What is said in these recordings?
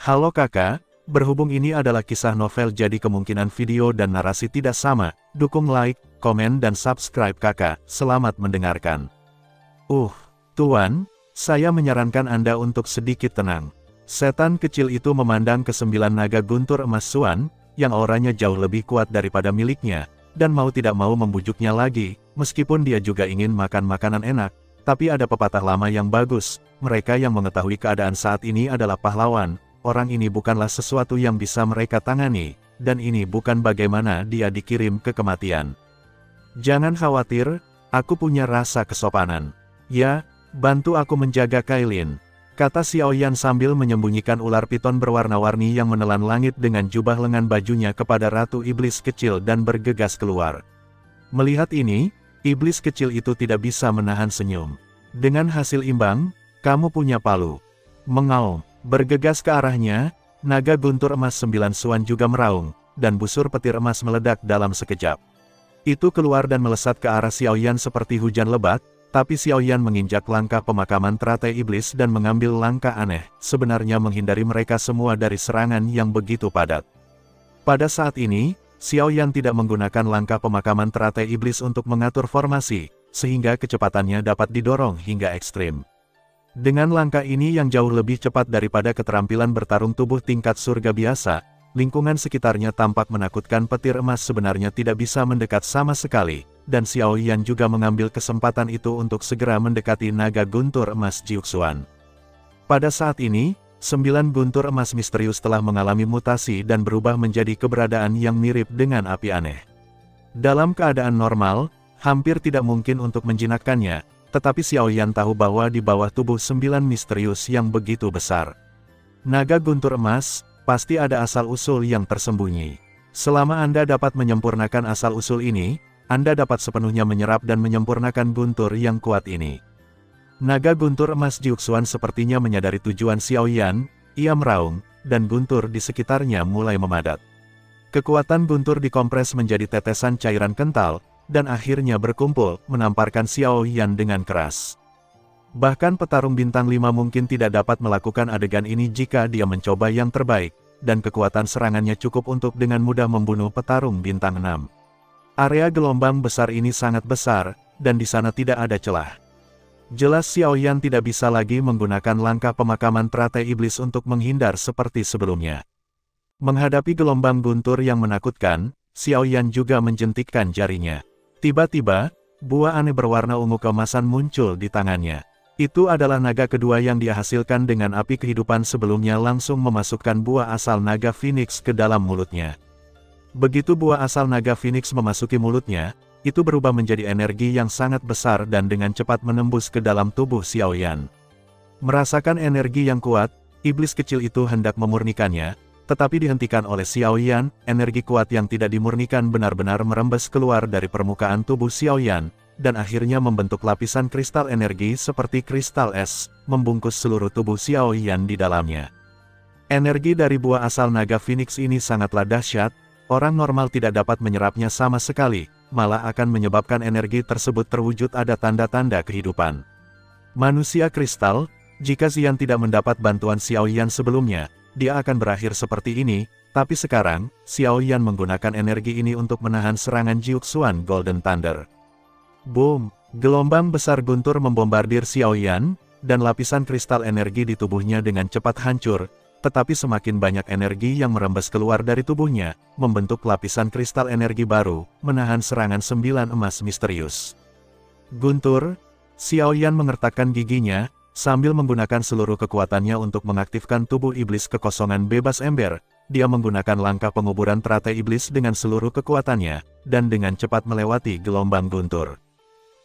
Halo kakak, berhubung ini adalah kisah novel jadi kemungkinan video dan narasi tidak sama, dukung like, komen dan subscribe kakak, selamat mendengarkan. Tuan, saya menyarankan Anda untuk sedikit tenang. Setan kecil itu memandang ke 9 naga guntur emas Suan, yang auranya jauh lebih kuat daripada miliknya, dan mau tidak mau membujuknya lagi, meskipun dia juga ingin makan makanan enak. Tapi ada pepatah lama yang bagus, mereka yang mengetahui keadaan saat ini adalah pahlawan. Orang ini bukanlah sesuatu yang bisa mereka tangani, dan ini bukan bagaimana dia dikirim ke kematian. Jangan khawatir, aku punya rasa kesopanan. Ya, bantu aku menjaga Kailin, kata Xiaoyan sambil menyembunyikan ular piton berwarna-warni yang menelan langit dengan jubah lengan bajunya kepada Ratu Iblis kecil dan bergegas keluar. Melihat ini, iblis kecil itu tidak bisa menahan senyum. Dengan hasil imbang, kamu punya palu. Mengaum. Bergegas ke arahnya, naga guntur emas 9 Suan juga meraung, dan busur petir emas meledak dalam sekejap. Itu keluar dan melesat ke arah Xiaoyan seperti hujan lebat, tapi Xiaoyan menginjak langkah pemakaman teratai iblis dan mengambil langkah aneh, sebenarnya menghindari mereka semua dari serangan yang begitu padat. Pada saat ini, Xiaoyan tidak menggunakan langkah pemakaman teratai iblis untuk mengatur formasi, sehingga kecepatannya dapat didorong hingga ekstrim. Dengan langkah ini yang jauh lebih cepat daripada keterampilan bertarung tubuh tingkat surga biasa, lingkungan sekitarnya tampak menakutkan. Petir emas sebenarnya tidak bisa mendekat sama sekali, dan Xiaoyan juga mengambil kesempatan itu untuk segera mendekati naga guntur emas Jiuxuan. Pada saat ini, 9 guntur emas misterius telah mengalami mutasi dan berubah menjadi keberadaan yang mirip dengan api aneh. Dalam keadaan normal, hampir tidak mungkin untuk menjinakkannya, tetapi Xiaoyan tahu bahwa di bawah tubuh 9 misterius yang begitu besar naga guntur emas, pasti ada asal-usul yang tersembunyi. Selama Anda dapat menyempurnakan asal-usul ini, Anda dapat sepenuhnya menyerap dan menyempurnakan guntur yang kuat ini. Naga guntur emas Jiuxuan sepertinya menyadari tujuan Xiaoyan, ia meraung, dan guntur di sekitarnya mulai memadat. Kekuatan guntur dikompres menjadi tetesan cairan kental, dan akhirnya berkumpul, menamparkan Xiaoyan dengan keras. Bahkan petarung bintang 5 mungkin tidak dapat melakukan adegan ini jika dia mencoba yang terbaik, dan kekuatan serangannya cukup untuk dengan mudah membunuh petarung bintang 6. Area gelombang besar ini sangat besar, dan di sana tidak ada celah. Jelas Xiaoyan tidak bisa lagi menggunakan langkah pemakaman teratai iblis untuk menghindar seperti sebelumnya. Menghadapi gelombang guntur yang menakutkan, Xiaoyan juga menjentikkan jarinya. Tiba-tiba, buah aneh berwarna ungu keemasan muncul di tangannya. Itu adalah naga kedua yang dia hasilkan dengan api kehidupan sebelumnya langsung memasukkan buah asal naga Phoenix ke dalam mulutnya. Begitu buah asal naga Phoenix memasuki mulutnya, itu berubah menjadi energi yang sangat besar dan dengan cepat menembus ke dalam tubuh Xiaoyan. Merasakan energi yang kuat, iblis kecil itu hendak memurnikannya, tetapi dihentikan oleh Xiaoyan. Energi kuat yang tidak dimurnikan benar-benar merembes keluar dari permukaan tubuh Xiaoyan, dan akhirnya membentuk lapisan kristal energi seperti kristal es, membungkus seluruh tubuh Xiaoyan di dalamnya. Energi dari buah asal naga Phoenix ini sangatlah dahsyat, orang normal tidak dapat menyerapnya sama sekali, malah akan menyebabkan energi tersebut terwujud ada tanda-tanda kehidupan. Manusia kristal, jika Xian tidak mendapat bantuan Xiaoyan sebelumnya, dia akan berakhir seperti ini, tapi sekarang, Xiaoyan menggunakan energi ini untuk menahan serangan Jiuxuan Golden Thunder. Boom! Gelombang besar guntur membombardir Xiaoyan, dan lapisan kristal energi di tubuhnya dengan cepat hancur, tetapi semakin banyak energi yang merembes keluar dari tubuhnya, membentuk lapisan kristal energi baru, menahan serangan 9 emas misterius. Guntur! Xiaoyan mengertakkan giginya, sambil menggunakan seluruh kekuatannya untuk mengaktifkan tubuh iblis kekosongan bebas ember, dia menggunakan langkah penguburan teratai iblis dengan seluruh kekuatannya, dan dengan cepat melewati gelombang guntur.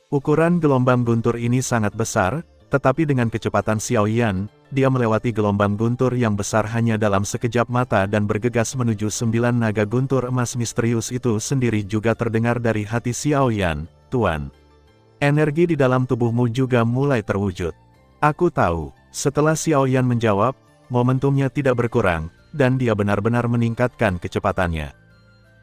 Ukuran gelombang guntur ini sangat besar, tetapi dengan kecepatan Xiaoyan, dia melewati gelombang guntur yang besar hanya dalam sekejap mata dan bergegas menuju 9 naga guntur emas misterius itu sendiri juga terdengar dari hati Xiaoyan, "Tuan, energi di dalam tubuhmu juga mulai terwujud." Aku tahu. Setelah Xiaoyan menjawab, momentumnya tidak berkurang, dan dia benar-benar meningkatkan kecepatannya.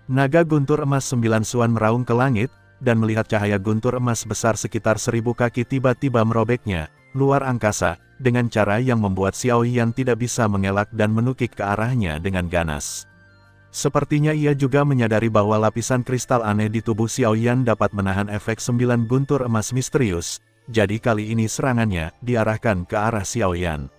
Naga guntur emas 9 Suan meraung ke langit, dan melihat cahaya guntur emas besar sekitar 1000 kaki tiba-tiba merobeknya, luar angkasa, dengan cara yang membuat Xiao Yan tidak bisa mengelak dan menukik ke arahnya dengan ganas. Sepertinya ia juga menyadari bahwa lapisan kristal aneh di tubuh Xiao Yan dapat menahan efek 9 guntur emas misterius, jadi kali ini serangannya diarahkan ke arah Xiao Yan.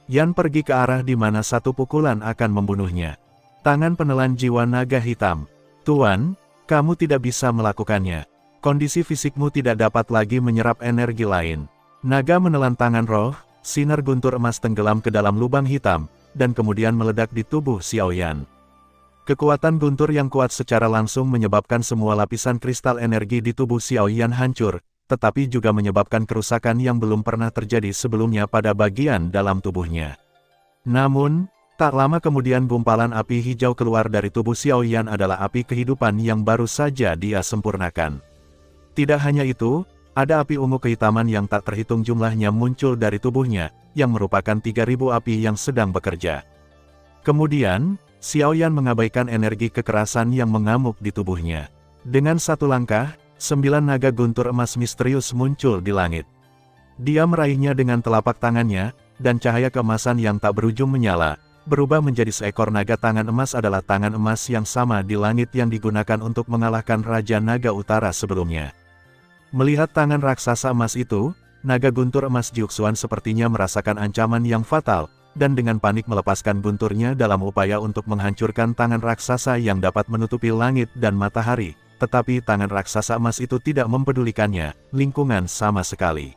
Yan pergi ke arah di mana satu pukulan akan membunuhnya. Tangan penelan jiwa naga hitam. Tuan, kamu tidak bisa melakukannya. Kondisi fisikmu tidak dapat lagi menyerap energi lain. Naga menelan tangan roh, sinar guntur emas tenggelam ke dalam lubang hitam, dan kemudian meledak di tubuh Xiao Yan. Kekuatan guntur yang kuat secara langsung menyebabkan semua lapisan kristal energi di tubuh Xiao Yan hancur, tetapi juga menyebabkan kerusakan yang belum pernah terjadi sebelumnya pada bagian dalam tubuhnya. Namun, tak lama kemudian gumpalan api hijau keluar dari tubuh Xiao Yan adalah api kehidupan yang baru saja dia sempurnakan. Tidak hanya itu, ada api ungu kehitaman yang tak terhitung jumlahnya muncul dari tubuhnya, yang merupakan 3.000 api yang sedang bekerja. Kemudian, Xiao Yan mengabaikan energi kekerasan yang mengamuk di tubuhnya. Dengan satu langkah, 9 naga guntur emas misterius muncul di langit. Dia meraihnya dengan telapak tangannya, dan cahaya keemasan yang tak berujung menyala, berubah menjadi seekor naga tangan emas adalah tangan emas yang sama di langit yang digunakan untuk mengalahkan Raja Naga Utara sebelumnya. Melihat tangan raksasa emas itu, naga guntur emas Jiuxuan sepertinya merasakan ancaman yang fatal, dan dengan panik melepaskan gunturnya dalam upaya untuk menghancurkan tangan raksasa yang dapat menutupi langit dan matahari, tetapi tangan raksasa emas itu tidak mempedulikannya, lingkungan sama sekali.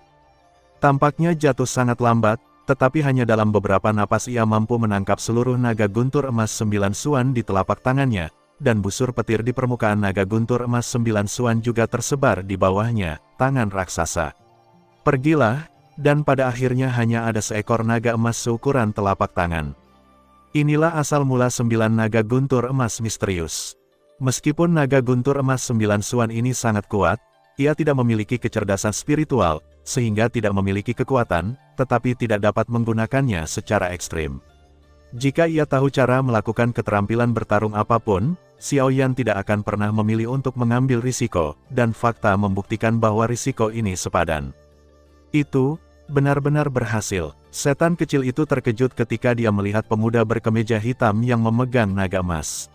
Tampaknya jatuh sangat lambat, tetapi hanya dalam beberapa napas ia mampu menangkap seluruh naga guntur emas 9 suan di telapak tangannya, dan busur petir di permukaan naga guntur emas 9 suan juga tersebar di bawahnya, tangan raksasa. Pergilah, dan pada akhirnya hanya ada seekor naga emas seukuran telapak tangan. Inilah asal mula 9 naga guntur emas misterius. Meskipun naga guntur emas 9 suan ini sangat kuat, ia tidak memiliki kecerdasan spiritual, sehingga tidak memiliki kekuatan, tetapi tidak dapat menggunakannya secara ekstrim. Jika ia tahu cara melakukan keterampilan bertarung apapun, Xiao Yan tidak akan pernah memilih untuk mengambil risiko, dan fakta membuktikan bahwa risiko ini sepadan. Itu benar-benar berhasil. Setan kecil itu terkejut ketika dia melihat pemuda berkemeja hitam yang memegang naga emas.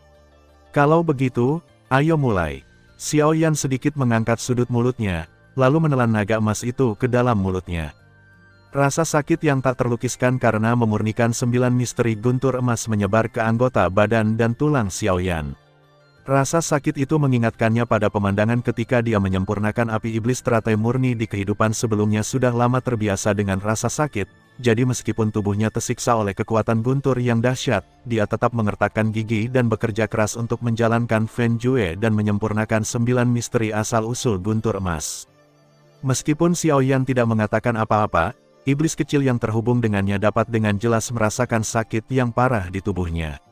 Kalau begitu, ayo mulai. Xiao Yan sedikit mengangkat sudut mulutnya, lalu menelan naga emas itu ke dalam mulutnya. Rasa sakit yang tak terlukiskan karena memurnikan 9 misteri guntur emas menyebar ke anggota badan dan tulang Xiao Yan. Rasa sakit itu mengingatkannya pada pemandangan ketika dia menyempurnakan api iblis teratai murni di kehidupan sebelumnya. Sudah lama terbiasa dengan rasa sakit, jadi meskipun tubuhnya tersiksa oleh kekuatan guntur yang dahsyat, dia tetap mengertakkan gigi dan bekerja keras untuk menjalankan Fen Jue dan menyempurnakan 9 misteri asal-usul guntur emas. Meskipun Xiao Yan tidak mengatakan apa-apa, iblis kecil yang terhubung dengannya dapat dengan jelas merasakan sakit yang parah di tubuhnya.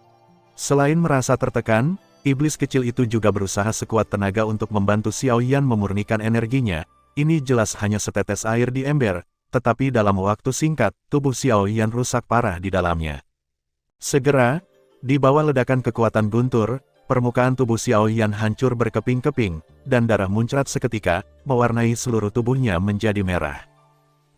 Selain merasa tertekan, iblis kecil itu juga berusaha sekuat tenaga untuk membantu Xiao Yan memurnikan energinya. Ini jelas hanya setetes air di ember, tetapi dalam waktu singkat, tubuh Xiao Yan rusak parah di dalamnya. Segera, di bawah ledakan kekuatan guntur, permukaan tubuh Xiao Yan hancur berkeping-keping, dan darah muncrat seketika, mewarnai seluruh tubuhnya menjadi merah.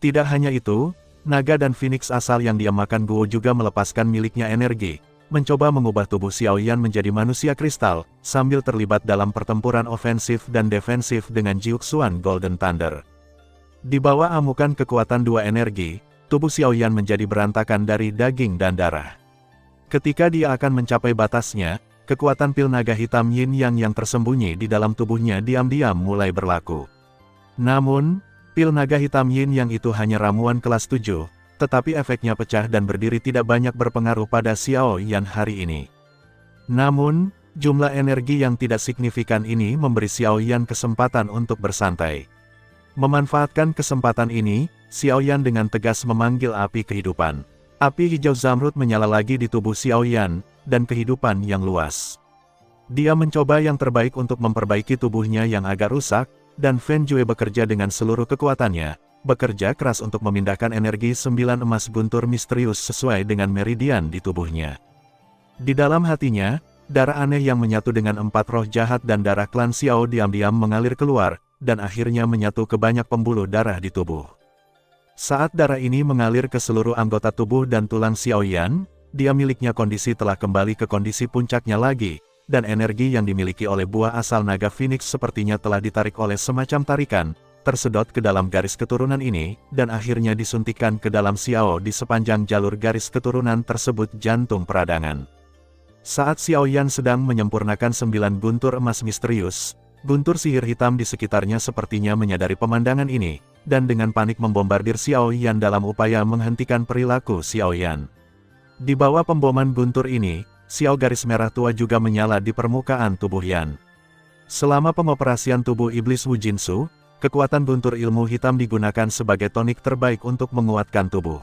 Tidak hanya itu, naga dan Phoenix asal yang dia makan Guo juga melepaskan miliknya energi, mencoba mengubah tubuh Xiao Yan menjadi manusia kristal, sambil terlibat dalam pertempuran ofensif dan defensif dengan Jiuxuan Golden Thunder. Di bawah amukan kekuatan dua energi, tubuh Xiao Yan menjadi berantakan dari daging dan darah. Ketika dia akan mencapai batasnya, kekuatan pil naga hitam Yin Yang yang tersembunyi di dalam tubuhnya diam-diam mulai berlaku. Namun, pil naga hitam Yin Yang itu hanya ramuan kelas 7, tetapi efeknya pecah dan berdiri tidak banyak berpengaruh pada Xiao Yan hari ini. Namun, jumlah energi yang tidak signifikan ini memberi Xiao Yan kesempatan untuk bersantai. Memanfaatkan kesempatan ini, Xiao Yan dengan tegas memanggil api kehidupan. Api hijau zamrud menyala lagi di tubuh Xiao Yan, dan kehidupan yang luas. Dia mencoba yang terbaik untuk memperbaiki tubuhnya yang agak rusak, dan Fen Jue bekerja dengan seluruh kekuatannya, bekerja keras untuk memindahkan energi 9 emas guntur misterius sesuai dengan meridian di tubuhnya. Di dalam hatinya, darah aneh yang menyatu dengan 4 roh jahat dan darah klan Xiao diam-diam mengalir keluar, dan akhirnya menyatu ke banyak pembuluh darah di tubuh. Saat darah ini mengalir ke seluruh anggota tubuh dan tulang Xiaoyan, dia miliknya kondisi telah kembali ke kondisi puncaknya lagi, dan energi yang dimiliki oleh buah asal naga Phoenix sepertinya telah ditarik oleh semacam tarikan, tersedot ke dalam garis keturunan ini, dan akhirnya disuntikkan ke dalam Xiao di sepanjang jalur garis keturunan tersebut jantung peradangan. Saat Xiaoyan sedang menyempurnakan 9 guntur emas misterius, guntur sihir hitam di sekitarnya sepertinya menyadari pemandangan ini, dan dengan panik membombardir Xiaoyan dalam upaya menghentikan perilaku Xiaoyan. Di bawah pemboman guntur ini, Xiao garis merah tua juga menyala di permukaan tubuh Yan. Selama pengoperasian tubuh iblis Wujinsu, kekuatan guntur ilmu hitam digunakan sebagai tonik terbaik untuk menguatkan tubuh.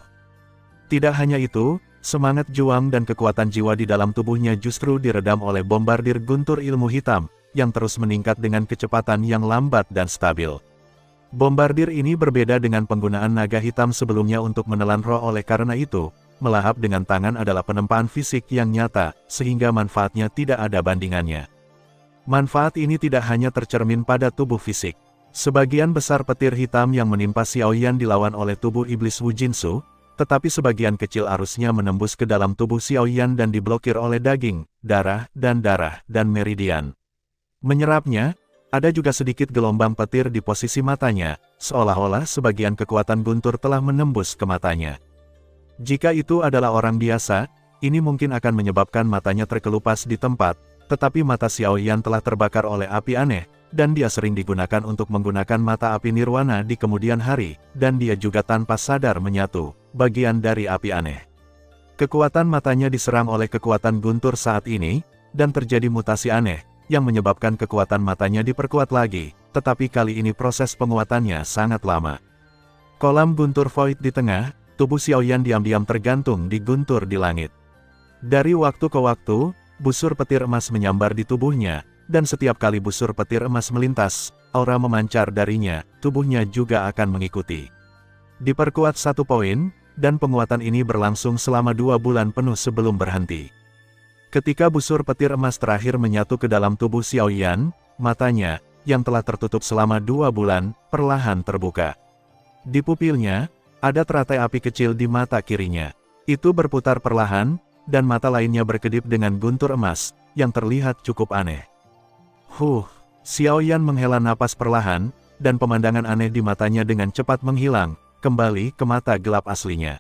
Tidak hanya itu, semangat juang dan kekuatan jiwa di dalam tubuhnya justru diredam oleh bombardir guntur ilmu hitam, yang terus meningkat dengan kecepatan yang lambat dan stabil. Bombardir ini berbeda dengan penggunaan naga hitam sebelumnya untuk menelan roh, oleh karena itu, melahap dengan tangan adalah penempaan fisik yang nyata, sehingga manfaatnya tidak ada bandingannya. Manfaat ini tidak hanya tercermin pada tubuh fisik. Sebagian besar petir hitam yang menimpa Xiaoyan dilawan oleh tubuh iblis Wujinsu, tetapi sebagian kecil arusnya menembus ke dalam tubuh Xiaoyan dan diblokir oleh daging, darah, dan meridian. Menyerapnya, ada juga sedikit gelombang petir di posisi matanya, seolah-olah sebagian kekuatan guntur telah menembus ke matanya. Jika itu adalah orang biasa, ini mungkin akan menyebabkan matanya terkelupas di tempat, tetapi mata Xiaoyan telah terbakar oleh api aneh, dan dia sering digunakan untuk menggunakan mata api nirwana di kemudian hari, dan dia juga tanpa sadar menyatu, bagian dari api aneh. Kekuatan matanya diserang oleh kekuatan guntur saat ini, dan terjadi mutasi aneh, yang menyebabkan kekuatan matanya diperkuat lagi, tetapi kali ini proses penguatannya sangat lama. Kolam guntur void di tengah, tubuh Xiaoyan diam-diam tergantung di guntur di langit. Dari waktu ke waktu, busur petir emas menyambar di tubuhnya, dan setiap kali busur petir emas melintas, aura memancar darinya, tubuhnya juga akan mengikuti. Diperkuat 1 poin, dan penguatan ini berlangsung selama 2 bulan penuh sebelum berhenti. Ketika busur petir emas terakhir menyatu ke dalam tubuh Xiaoyan, matanya, yang telah tertutup selama 2 bulan, perlahan terbuka. Di pupilnya, ada teratai api kecil di mata kirinya. Itu berputar perlahan, dan mata lainnya berkedip dengan guntur emas, yang terlihat cukup aneh. Xiaoyan menghela napas perlahan, dan pemandangan aneh di matanya dengan cepat menghilang, kembali ke mata gelap aslinya.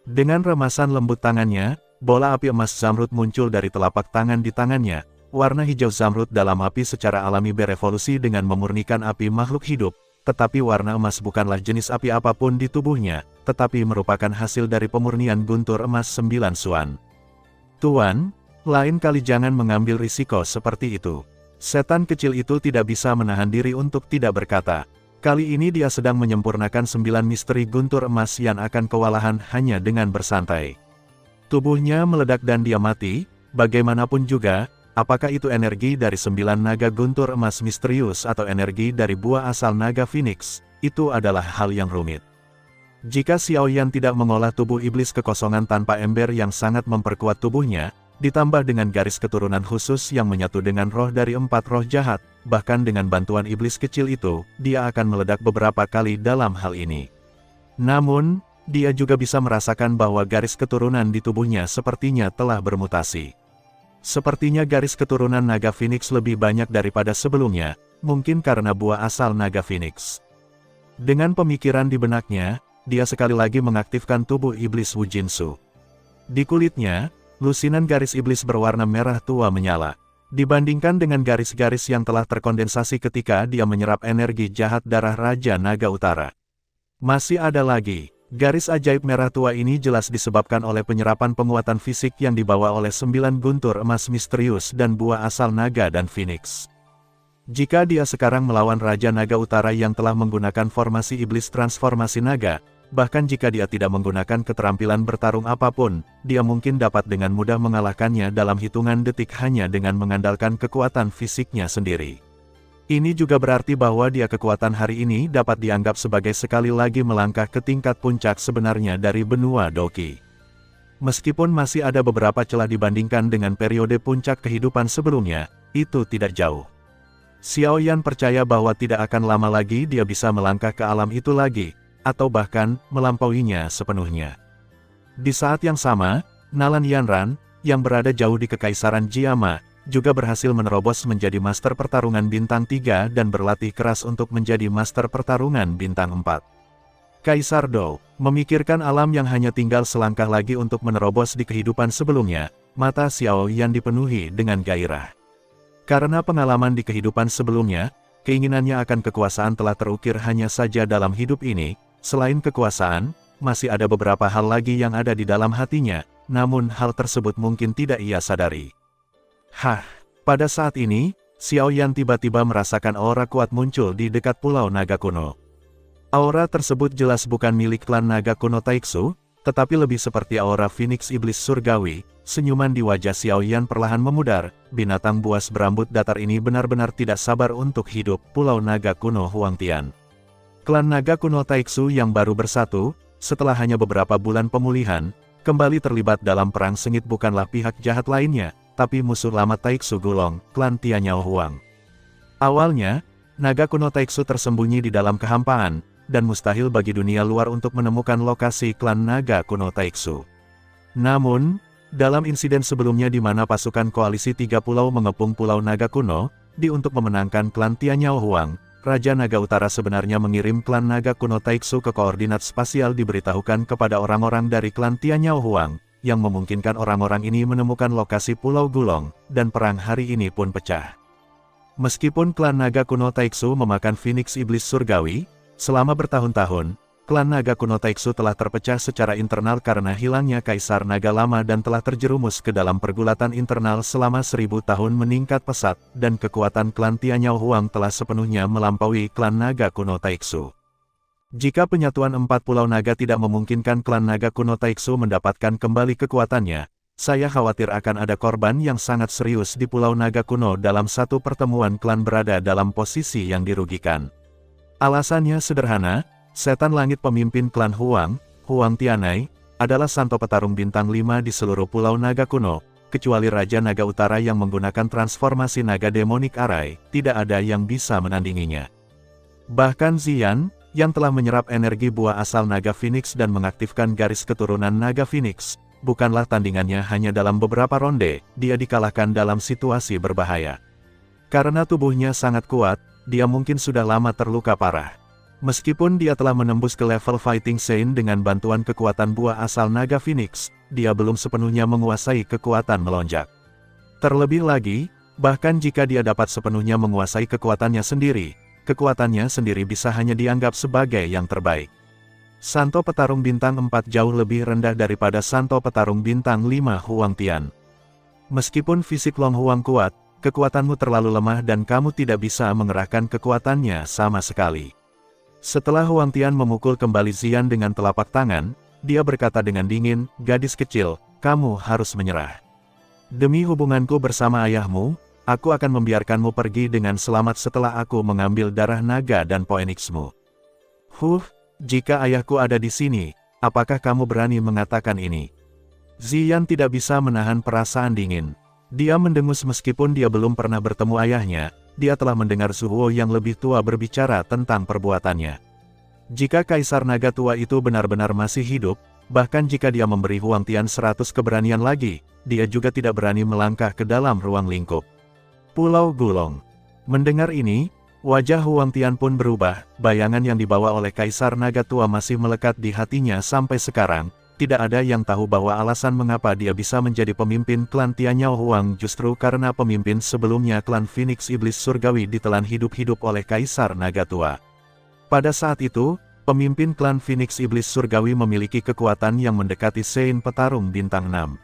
Dengan remasan lembut tangannya, bola api emas zamrud muncul dari telapak tangan di tangannya. Warna hijau zamrud dalam api secara alami berevolusi dengan memurnikan api makhluk hidup, tetapi warna emas bukanlah jenis api apapun di tubuhnya, tetapi merupakan hasil dari pemurnian guntur emas 9 suan. Tuan, lain kali jangan mengambil risiko seperti itu. Setan kecil itu tidak bisa menahan diri untuk tidak berkata. Kali ini dia sedang menyempurnakan 9 misteri guntur emas yang akan kewalahan hanya dengan bersantai. Tubuhnya meledak dan dia mati, bagaimanapun juga, apakah itu energi dari 9 naga guntur emas misterius atau energi dari buah asal naga Phoenix, itu adalah hal yang rumit. Jika Xiaoyan tidak mengolah tubuh iblis kekosongan tanpa ember yang sangat memperkuat tubuhnya, ditambah dengan garis keturunan khusus yang menyatu dengan roh dari 4 roh jahat, bahkan dengan bantuan iblis kecil itu, dia akan meledak beberapa kali dalam hal ini. Namun, dia juga bisa merasakan bahwa garis keturunan di tubuhnya sepertinya telah bermutasi. Sepertinya garis keturunan naga Phoenix lebih banyak daripada sebelumnya, mungkin karena buah asal naga Phoenix. Dengan pemikiran di benaknya, dia sekali lagi mengaktifkan tubuh iblis Wujinsu. Di kulitnya, lusinan garis iblis berwarna merah tua menyala. Dibandingkan dengan garis-garis yang telah terkondensasi ketika dia menyerap energi jahat darah Raja Naga Utara. Masih ada lagi. Garis ajaib merah tua ini jelas disebabkan oleh penyerapan penguatan fisik yang dibawa oleh 9 guntur emas misterius dan buah asal naga dan Phoenix. Jika dia sekarang melawan Raja Naga Utara yang telah menggunakan formasi iblis transformasi naga, bahkan jika dia tidak menggunakan keterampilan bertarung apapun, dia mungkin dapat dengan mudah mengalahkannya dalam hitungan detik hanya dengan mengandalkan kekuatan fisiknya sendiri. Ini juga berarti bahwa dia kekuatan hari ini dapat dianggap sebagai sekali lagi melangkah ke tingkat puncak sebenarnya dari benua Doki. Meskipun masih ada beberapa celah dibandingkan dengan periode puncak kehidupan sebelumnya, itu tidak jauh. Xiaoyan percaya bahwa tidak akan lama lagi dia bisa melangkah ke alam itu lagi, atau bahkan melampauinya sepenuhnya. Di saat yang sama, Nalan Yanran, yang berada jauh di Kekaisaran Jiama, juga berhasil menerobos menjadi Master Pertarungan Bintang 3 dan berlatih keras untuk menjadi Master Pertarungan Bintang 4. Kaisar Dou memikirkan alam yang hanya tinggal selangkah lagi untuk menerobos di kehidupan sebelumnya. Mata Xiao Yan dipenuhi dengan gairah. Karena pengalaman di kehidupan sebelumnya, keinginannya akan kekuasaan telah terukir hanya saja dalam hidup ini. Selain kekuasaan, masih ada beberapa hal lagi yang ada di dalam hatinya, namun hal tersebut mungkin tidak ia sadari. Pada saat ini, Xiao Yan tiba-tiba merasakan aura kuat muncul di dekat Pulau Naga Kuno. Aura tersebut jelas bukan milik klan Naga Kuno Taiksu, tetapi lebih seperti aura Phoenix Iblis Surgawi. Senyuman di wajah Xiao Yan perlahan memudar, binatang buas berambut datar ini benar-benar tidak sabar untuk hidup. Pulau Naga Kuno Huangtian. Klan Naga Kuno Taiksu yang baru bersatu, setelah hanya beberapa bulan pemulihan, kembali terlibat dalam perang sengit bukanlah pihak jahat lainnya, tapi musuh lama Taiksu Gulong, klan Tianyao Huang. Awalnya, Naga Kuno Taiksu tersembunyi di dalam kehampaan, dan mustahil bagi dunia luar untuk menemukan lokasi klan Naga Kuno Taiksu. Namun, dalam insiden sebelumnya di mana pasukan koalisi 3 pulau mengepung Pulau Naga Kuno, untuk memenangkan klan Tianyao Huang, Raja Naga Utara sebenarnya mengirim klan Naga Kuno Taiksu ke koordinat spasial diberitahukan kepada orang-orang dari klan Tianyao Huang, yang memungkinkan orang-orang ini menemukan lokasi Pulau Gulong, dan perang hari ini pun pecah. Meskipun klan Naga Kuno Taiksu memakan Phoenix Iblis Surgawi, selama bertahun-tahun, klan Naga Kuno Taiksu telah terpecah secara internal karena hilangnya Kaisar Naga Lama dan telah terjerumus ke dalam pergulatan internal selama 1000 tahun meningkat pesat, dan kekuatan klan Tianyao Huang telah sepenuhnya melampaui klan Naga Kuno Taiksu. Jika penyatuan 4 Pulau Naga tidak memungkinkan klan Naga Kuno Taiksu mendapatkan kembali kekuatannya, saya khawatir akan ada korban yang sangat serius di Pulau Naga Kuno dalam satu pertemuan klan berada dalam posisi yang dirugikan. Alasannya sederhana, setan langit pemimpin klan Huang, Huang Tianai, adalah santo petarung bintang 5 di seluruh Pulau Naga Kuno, kecuali Raja Naga Utara yang menggunakan transformasi naga demonik arai, tidak ada yang bisa menandinginya. Bahkan Ziyan, yang telah menyerap energi buah asal naga Phoenix dan mengaktifkan garis keturunan naga Phoenix, bukanlah tandingannya hanya dalam beberapa ronde, dia dikalahkan dalam situasi berbahaya. Karena tubuhnya sangat kuat, dia mungkin sudah lama terluka parah. Meskipun dia telah menembus ke level Fighting Saint dengan bantuan kekuatan buah asal naga Phoenix, dia belum sepenuhnya menguasai kekuatan melonjak. Terlebih lagi, bahkan jika dia dapat sepenuhnya menguasai kekuatannya sendiri bisa hanya dianggap sebagai yang terbaik. Santo Petarung Bintang 4 jauh lebih rendah daripada Santo Petarung Bintang 5 Huang Tian. Meskipun fisik Long Huang kuat, kekuatanmu terlalu lemah dan kamu tidak bisa mengerahkan kekuatannya sama sekali. Setelah Huang Tian memukul kembali Ziyan dengan telapak tangan, dia berkata dengan dingin, "Gadis kecil, kamu harus menyerah. Demi hubunganku bersama ayahmu, aku akan membiarkanmu pergi dengan selamat setelah aku mengambil darah naga dan Phoenixmu." Jika ayahku ada di sini, apakah kamu berani mengatakan ini? Ziyan tidak bisa menahan perasaan dingin. Dia mendengus meskipun dia belum pernah bertemu ayahnya, dia telah mendengar Zuhuo yang lebih tua berbicara tentang perbuatannya. Jika Kaisar Naga Tua itu benar-benar masih hidup, bahkan jika dia memberi Huang Tian 100 keberanian lagi, dia juga tidak berani melangkah ke dalam ruang lingkup Pulau Gulong. Mendengar ini, wajah Huang Tian pun berubah, bayangan yang dibawa oleh Kaisar Naga Tua masih melekat di hatinya sampai sekarang. Tidak ada yang tahu bahwa alasan mengapa dia bisa menjadi pemimpin klan Tianyao Huang justru karena pemimpin sebelumnya klan Phoenix Iblis Surgawi ditelan hidup-hidup oleh Kaisar Naga Tua. Pada saat itu, pemimpin klan Phoenix Iblis Surgawi memiliki kekuatan yang mendekati Sein Petarung Bintang 6.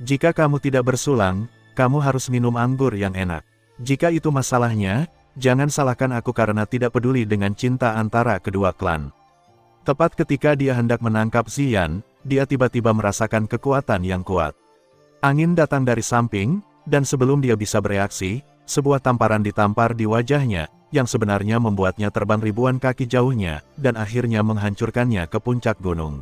Jika kamu tidak bersulang, kamu harus minum anggur yang enak. Jika itu masalahnya, jangan salahkan aku karena tidak peduli dengan cinta antara kedua klan. Tepat ketika dia hendak menangkap Ziyan, dia tiba-tiba merasakan kekuatan yang kuat. Angin datang dari samping, dan sebelum dia bisa bereaksi, sebuah tamparan ditampar di wajahnya, yang sebenarnya membuatnya terbang ribuan kaki jauhnya, dan akhirnya menghancurkannya ke puncak gunung.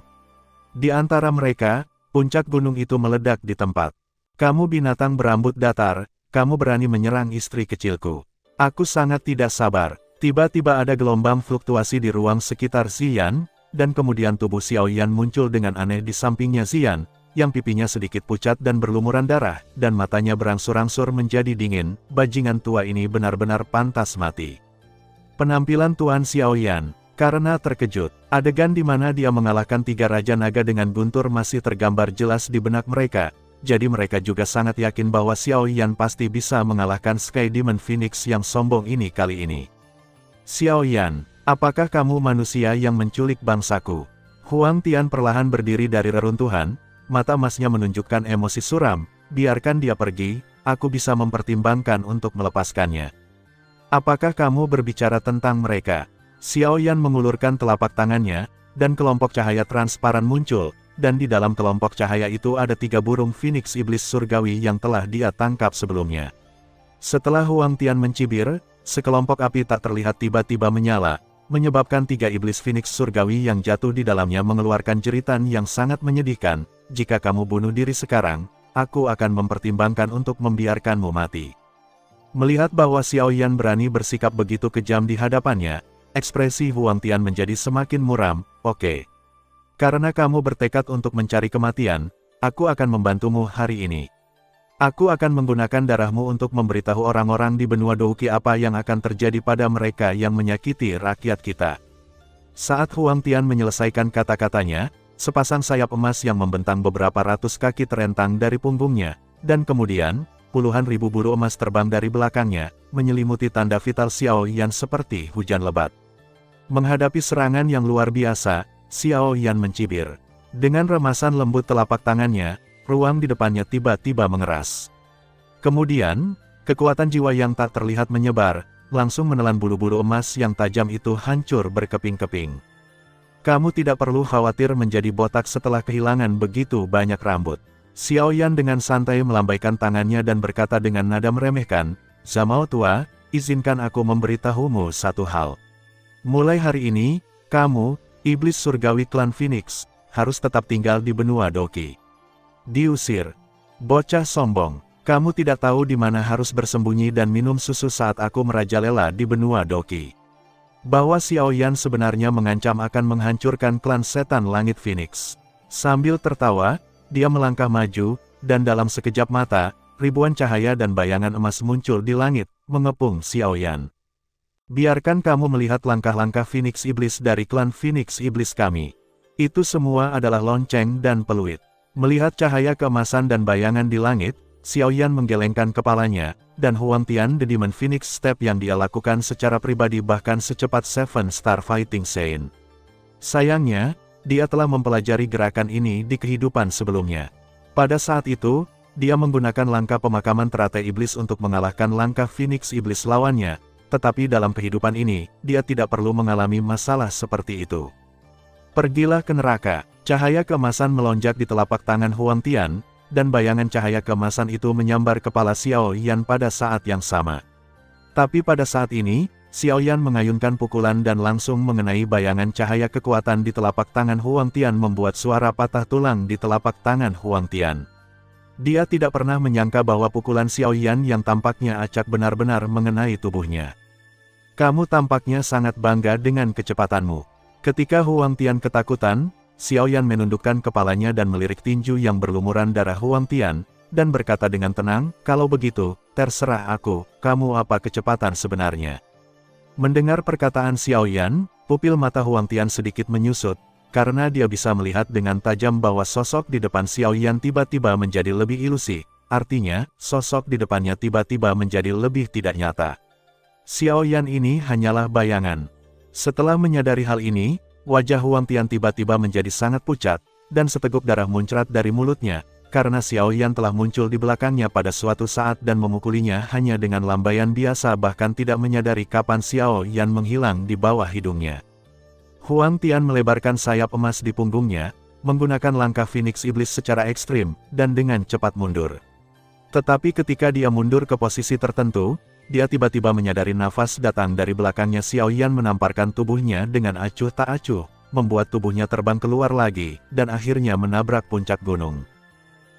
Di antara mereka, puncak gunung itu meledak di tempat. "Kamu binatang berambut datar, kamu berani menyerang istri kecilku. Aku sangat tidak sabar." Tiba-tiba ada gelombang fluktuasi di ruang sekitar Ziyan, dan kemudian tubuh Xiao Yan muncul dengan aneh di sampingnya Ziyan, yang pipinya sedikit pucat dan berlumuran darah, dan matanya berangsur-angsur menjadi dingin. Bajingan tua ini benar-benar pantas mati. Penampilan Tuan Xiao Yan, karena terkejut, adegan di mana dia mengalahkan 3 Raja Naga dengan guntur masih tergambar jelas di benak mereka, jadi mereka juga sangat yakin bahwa Xiao Yan pasti bisa mengalahkan Sky Demon Phoenix yang sombong ini kali ini. Xiao Yan, apakah kamu manusia yang menculik bangsaku? Huang Tian perlahan berdiri dari reruntuhan, mata emasnya menunjukkan emosi suram. Biarkan dia pergi, aku bisa mempertimbangkan untuk melepaskannya. Apakah kamu berbicara tentang mereka? Xiao Yan mengulurkan telapak tangannya, dan kelompok cahaya transparan muncul, dan di dalam kelompok cahaya itu ada 3 burung Phoenix Iblis Surgawi yang telah dia tangkap sebelumnya. Setelah Huang Tian mencibir, sekelompok api tak terlihat tiba-tiba menyala, menyebabkan 3 iblis Phoenix Surgawi yang jatuh di dalamnya mengeluarkan jeritan yang sangat menyedihkan. Jika kamu bunuh diri sekarang, aku akan mempertimbangkan untuk membiarkanmu mati. Melihat bahwa Xiao Yan berani bersikap begitu kejam di hadapannya, ekspresi Huang Tian menjadi semakin muram. Oke. Karena kamu bertekad untuk mencari kematian, aku akan membantumu hari ini. Aku akan menggunakan darahmu untuk memberitahu orang-orang di benua Douqi apa yang akan terjadi pada mereka yang menyakiti rakyat kita. Saat Huang Tian menyelesaikan kata-katanya, sepasang sayap emas yang membentang beberapa ratus kaki terentang dari punggungnya, dan kemudian, puluhan ribu buru emas terbang dari belakangnya, menyelimuti tanda vital Xiao Yan seperti hujan lebat. Menghadapi serangan yang luar biasa, Xiao Yan mencibir. Dengan remasan lembut telapak tangannya, ruang di depannya tiba-tiba mengeras. Kemudian, kekuatan jiwa yang tak terlihat menyebar, langsung menelan bulu-bulu emas yang tajam itu hancur berkeping-keping. Kamu tidak perlu khawatir menjadi botak setelah kehilangan begitu banyak rambut. Xiao Yan dengan santai melambaikan tangannya dan berkata dengan nada meremehkan, Zamao tua, izinkan aku memberitahumu satu hal. Mulai hari ini, kamu, Iblis Surgawi Klan Phoenix, harus tetap tinggal di benua Douqi. Diusir. Bocah sombong, kamu tidak tahu di mana harus bersembunyi dan minum susu saat aku merajalela di benua Douqi. Bahwa Xiao Yan sebenarnya mengancam akan menghancurkan klan setan langit Phoenix. Sambil tertawa, dia melangkah maju, dan dalam sekejap mata, ribuan cahaya dan bayangan emas muncul di langit, mengepung Xiao Yan. Biarkan kamu melihat langkah-langkah Phoenix Iblis dari klan Phoenix Iblis kami. Itu semua adalah lonceng dan peluit. Melihat cahaya keemasan dan bayangan di langit, Xiao Yan menggelengkan kepalanya, dan Huang Tian The Demon Phoenix Step yang dia lakukan secara pribadi bahkan secepat Seven Star Fighting Saint. Sayangnya, dia telah mempelajari gerakan ini di kehidupan sebelumnya. Pada saat itu, dia menggunakan langkah pemakaman teratai iblis untuk mengalahkan langkah Phoenix Iblis lawannya, tetapi dalam kehidupan ini, dia tidak perlu mengalami masalah seperti itu. Pergilah ke neraka. Cahaya keemasan melonjak di telapak tangan Huang Tian, dan bayangan cahaya keemasan itu menyambar kepala Xiao Yan pada saat yang sama. Tapi pada saat ini, Xiao Yan mengayunkan pukulan dan langsung mengenai bayangan cahaya kekuatan di telapak tangan Huang Tian membuat suara patah tulang di telapak tangan Huang Tian. Dia tidak pernah menyangka bahwa pukulan Xiao Yan yang tampaknya acak benar-benar mengenai tubuhnya. Kamu tampaknya sangat bangga dengan kecepatanmu. Ketika Huang Tian ketakutan, Xiao Yan menundukkan kepalanya dan melirik tinju yang berlumuran darah Huang Tian, dan berkata dengan tenang, kalau begitu, terserah aku, kamu apa kecepatan sebenarnya. Mendengar perkataan Xiao Yan, pupil mata Huang Tian sedikit menyusut, karena dia bisa melihat dengan tajam bahwa sosok di depan Xiao Yan tiba-tiba menjadi lebih ilusi, artinya, sosok di depannya tiba-tiba menjadi lebih tidak nyata. Xiao Yan ini hanyalah bayangan. Setelah menyadari hal ini, wajah Huang Tian tiba-tiba menjadi sangat pucat, dan seteguk darah muncrat dari mulutnya, karena Xiao Yan telah muncul di belakangnya pada suatu saat dan memukulinya hanya dengan lambaian biasa bahkan tidak menyadari kapan Xiao Yan menghilang di bawah hidungnya. Huang Tian melebarkan sayap emas di punggungnya, menggunakan langkah Phoenix Iblis secara ekstrim, dan dengan cepat mundur. Tetapi ketika dia mundur ke posisi tertentu, dia tiba-tiba menyadari nafas datang dari belakangnya. Xiao Yan menamparkan tubuhnya dengan acuh tak acuh, membuat tubuhnya terbang keluar lagi, dan akhirnya menabrak puncak gunung.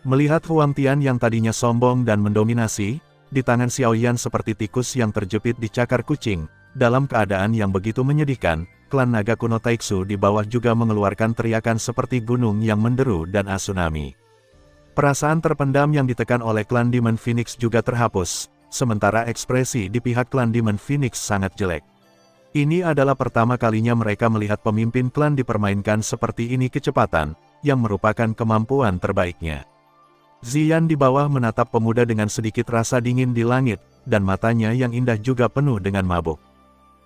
Melihat Huang Tian yang tadinya sombong dan mendominasi, di tangan Xiao Yan seperti tikus yang terjepit di cakar kucing, dalam keadaan yang begitu menyedihkan, klan naga kuno Taiksu di bawah juga mengeluarkan teriakan seperti gunung yang menderu dan tsunami. Perasaan terpendam yang ditekan oleh klan Demon Phoenix juga terhapus, sementara ekspresi di pihak klan Demon Phoenix sangat jelek. Ini adalah pertama kalinya mereka melihat pemimpin klan dipermainkan seperti ini kecepatan, yang merupakan kemampuan terbaiknya. Ziyan di bawah menatap pemuda dengan sedikit rasa dingin di langit, dan matanya yang indah juga penuh dengan mabuk.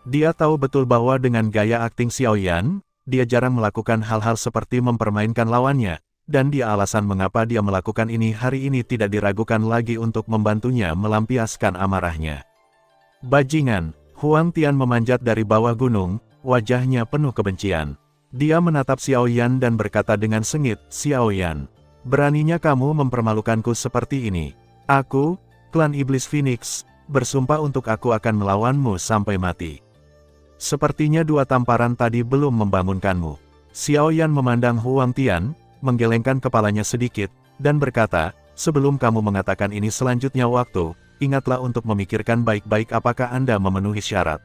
Dia tahu betul bahwa dengan gaya akting Xiaoyan, dia jarang melakukan hal-hal seperti mempermainkan lawannya, dan dia alasan mengapa dia melakukan ini hari ini tidak diragukan lagi untuk membantunya melampiaskan amarahnya. Bajingan, Huang Tian memanjat dari bawah gunung, wajahnya penuh kebencian. Dia menatap Xiaoyan dan berkata dengan sengit, "Xiaoyan, beraninya kamu mempermalukanku seperti ini. Aku, klan Iblis Phoenix, bersumpah untuk aku akan melawanmu sampai mati." Sepertinya dua tamparan tadi belum membangunkanmu. Xiaoyan memandang Huang Tian, menggelengkan kepalanya sedikit, dan berkata, "Sebelum kamu mengatakan ini selanjutnya waktu, ingatlah untuk memikirkan baik-baik apakah Anda memenuhi syarat.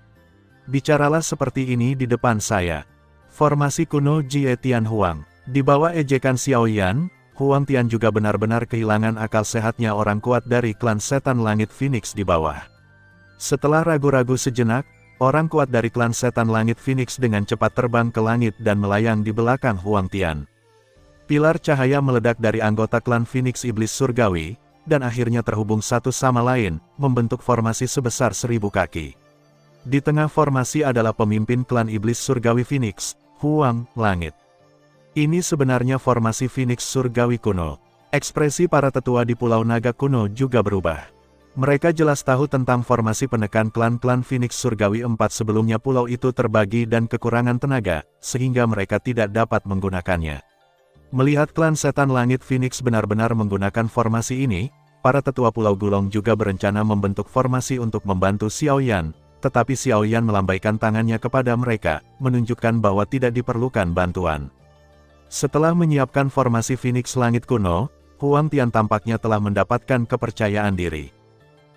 Bicaralah seperti ini di depan saya." Formasi kuno Jie Tianhuang. Di bawah ejekan Xiaoyan, Huang Tian juga benar-benar kehilangan akal sehatnya orang kuat dari klan Setan Langit Phoenix di bawah. Setelah ragu-ragu sejenak, orang kuat dari klan Setan Langit Phoenix dengan cepat terbang ke langit dan melayang di belakang Huang Tian. Pilar cahaya meledak dari anggota klan Phoenix Iblis Surgawi, dan akhirnya terhubung satu sama lain, membentuk formasi sebesar 1000 kaki. Di tengah formasi adalah pemimpin klan Iblis Surgawi Phoenix, Huang Langit. Ini sebenarnya formasi Phoenix Surgawi kuno. Ekspresi para tetua di Pulau Naga kuno juga berubah. Mereka jelas tahu tentang formasi penekan klan-klan Phoenix Surgawi 4 sebelumnya. Pulau itu terbagi dan kekurangan tenaga, sehingga mereka tidak dapat menggunakannya. Melihat klan Setan Langit Phoenix benar-benar menggunakan formasi ini, para tetua Pulau Gulong juga berencana membentuk formasi untuk membantu Xiaoyan, tetapi Xiaoyan melambaikan tangannya kepada mereka, menunjukkan bahwa tidak diperlukan bantuan. Setelah menyiapkan formasi Phoenix Langit kuno, Huang Tian tampaknya telah mendapatkan kepercayaan diri.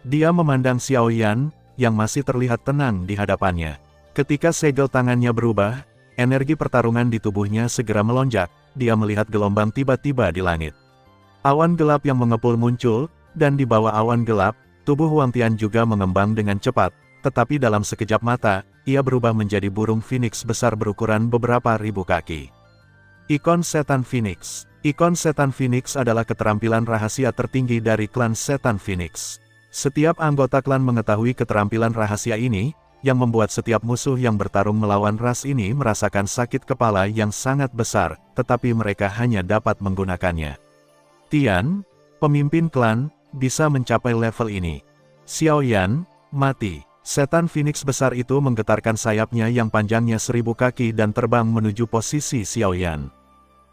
Dia memandang Xiaoyan, yang masih terlihat tenang di hadapannya. Ketika segel tangannya berubah, energi pertarungan di tubuhnya segera melonjak. Dia melihat gelombang tiba-tiba di langit. Awan gelap yang mengepul muncul, dan di bawah awan gelap, tubuh Huang Tian juga mengembang dengan cepat, tetapi dalam sekejap mata, ia berubah menjadi burung Phoenix besar berukuran beberapa ribu kaki. Ikon Setan Phoenix. Ikon Setan Phoenix adalah keterampilan rahasia tertinggi dari klan Setan Phoenix. Setiap anggota klan mengetahui keterampilan rahasia ini, yang membuat setiap musuh yang bertarung melawan ras ini merasakan sakit kepala yang sangat besar, tetapi mereka hanya dapat menggunakannya. Tian, pemimpin klan, bisa mencapai level ini. Xiaoyan, mati. Setan Phoenix besar itu menggetarkan sayapnya yang panjangnya 1000 kaki dan terbang menuju posisi Xiaoyan.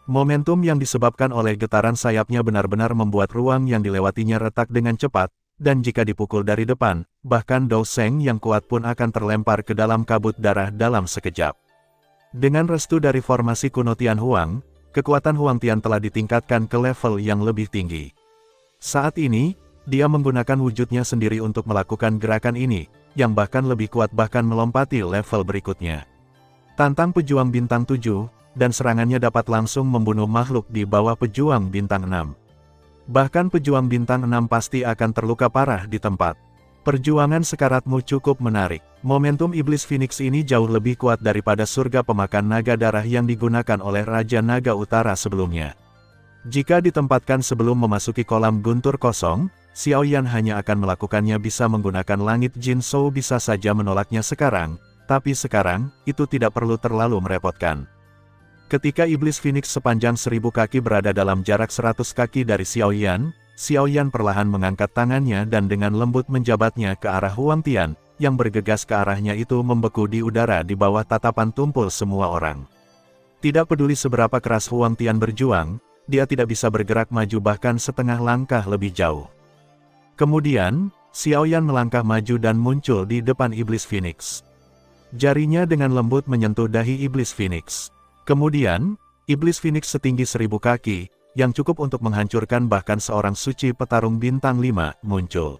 Momentum yang disebabkan oleh getaran sayapnya benar-benar membuat ruang yang dilewatinya retak dengan cepat, dan jika dipukul dari depan, bahkan Dou Sheng yang kuat pun akan terlempar ke dalam kabut darah dalam sekejap. Dengan restu dari formasi kuno Tianhuang, kekuatan Huang Tian telah ditingkatkan ke level yang lebih tinggi. Saat ini, dia menggunakan wujudnya sendiri untuk melakukan gerakan ini, yang bahkan lebih kuat bahkan melompati level berikutnya. Tantang Pejuang Bintang 7, dan serangannya dapat langsung membunuh makhluk di bawah Pejuang Bintang 6. Bahkan Pejuang Bintang 6 pasti akan terluka parah di tempat. Perjuangan sekaratmu cukup menarik. Momentum Iblis Phoenix ini jauh lebih kuat daripada surga pemakan naga darah yang digunakan oleh Raja Naga Utara sebelumnya. Jika ditempatkan sebelum memasuki kolam guntur kosong, Xiaoyan hanya akan melakukannya bisa menggunakan langit Jin Shou bisa saja menolaknya sekarang, tapi sekarang, itu tidak perlu terlalu merepotkan. Ketika Iblis Phoenix sepanjang 1000 kaki berada dalam jarak 100 kaki dari Xiaoyan, Xiaoyan perlahan mengangkat tangannya dan dengan lembut menjabatnya ke arah Huang Tian, yang bergegas ke arahnya itu membeku di udara di bawah tatapan tumpul semua orang. Tidak peduli seberapa keras Huang Tian berjuang, dia tidak bisa bergerak maju bahkan setengah langkah lebih jauh. Kemudian, Xiaoyan melangkah maju dan muncul di depan Iblis Phoenix. Jarinya dengan lembut menyentuh dahi Iblis Phoenix. Kemudian, Iblis Phoenix setinggi 1000 kaki, yang cukup untuk menghancurkan bahkan seorang suci petarung bintang 5, muncul.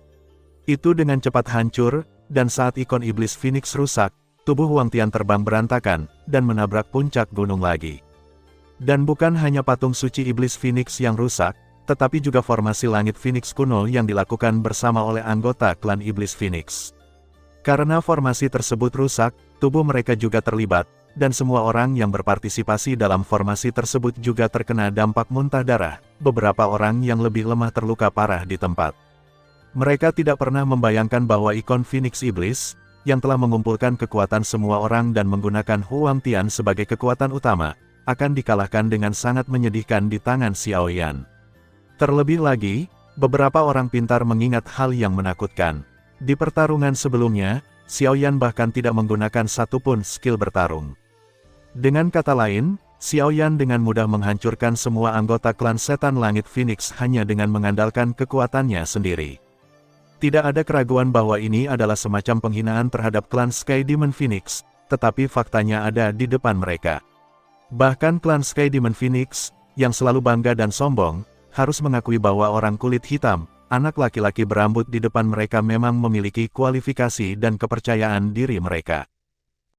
Itu dengan cepat hancur, dan saat ikon iblis Phoenix rusak, tubuh Huang Tian terbang berantakan, dan menabrak puncak gunung lagi. Dan bukan hanya patung suci iblis Phoenix yang rusak, tetapi juga formasi langit Phoenix kuno yang dilakukan bersama oleh anggota klan iblis Phoenix. Karena formasi tersebut rusak, tubuh mereka juga terlibat, dan semua orang yang berpartisipasi dalam formasi tersebut juga terkena dampak muntah darah. Beberapa orang yang lebih lemah terluka parah di tempat. Mereka tidak pernah membayangkan bahwa ikon Phoenix Iblis, yang telah mengumpulkan kekuatan semua orang dan menggunakan Huang Tian sebagai kekuatan utama, akan dikalahkan dengan sangat menyedihkan di tangan Xiao Yan. Terlebih lagi, beberapa orang pintar mengingat hal yang menakutkan. Di pertarungan sebelumnya, Xiao Yan bahkan tidak menggunakan satupun skill bertarung. Dengan kata lain, Xiao Yan dengan mudah menghancurkan semua anggota klan setan langit Phoenix hanya dengan mengandalkan kekuatannya sendiri. Tidak ada keraguan bahwa ini adalah semacam penghinaan terhadap klan Sky Demon Phoenix, tetapi faktanya ada di depan mereka. Bahkan klan Sky Demon Phoenix, yang selalu bangga dan sombong, harus mengakui bahwa orang kulit hitam, anak laki-laki berambut di depan mereka memang memiliki kualifikasi dan kepercayaan diri mereka.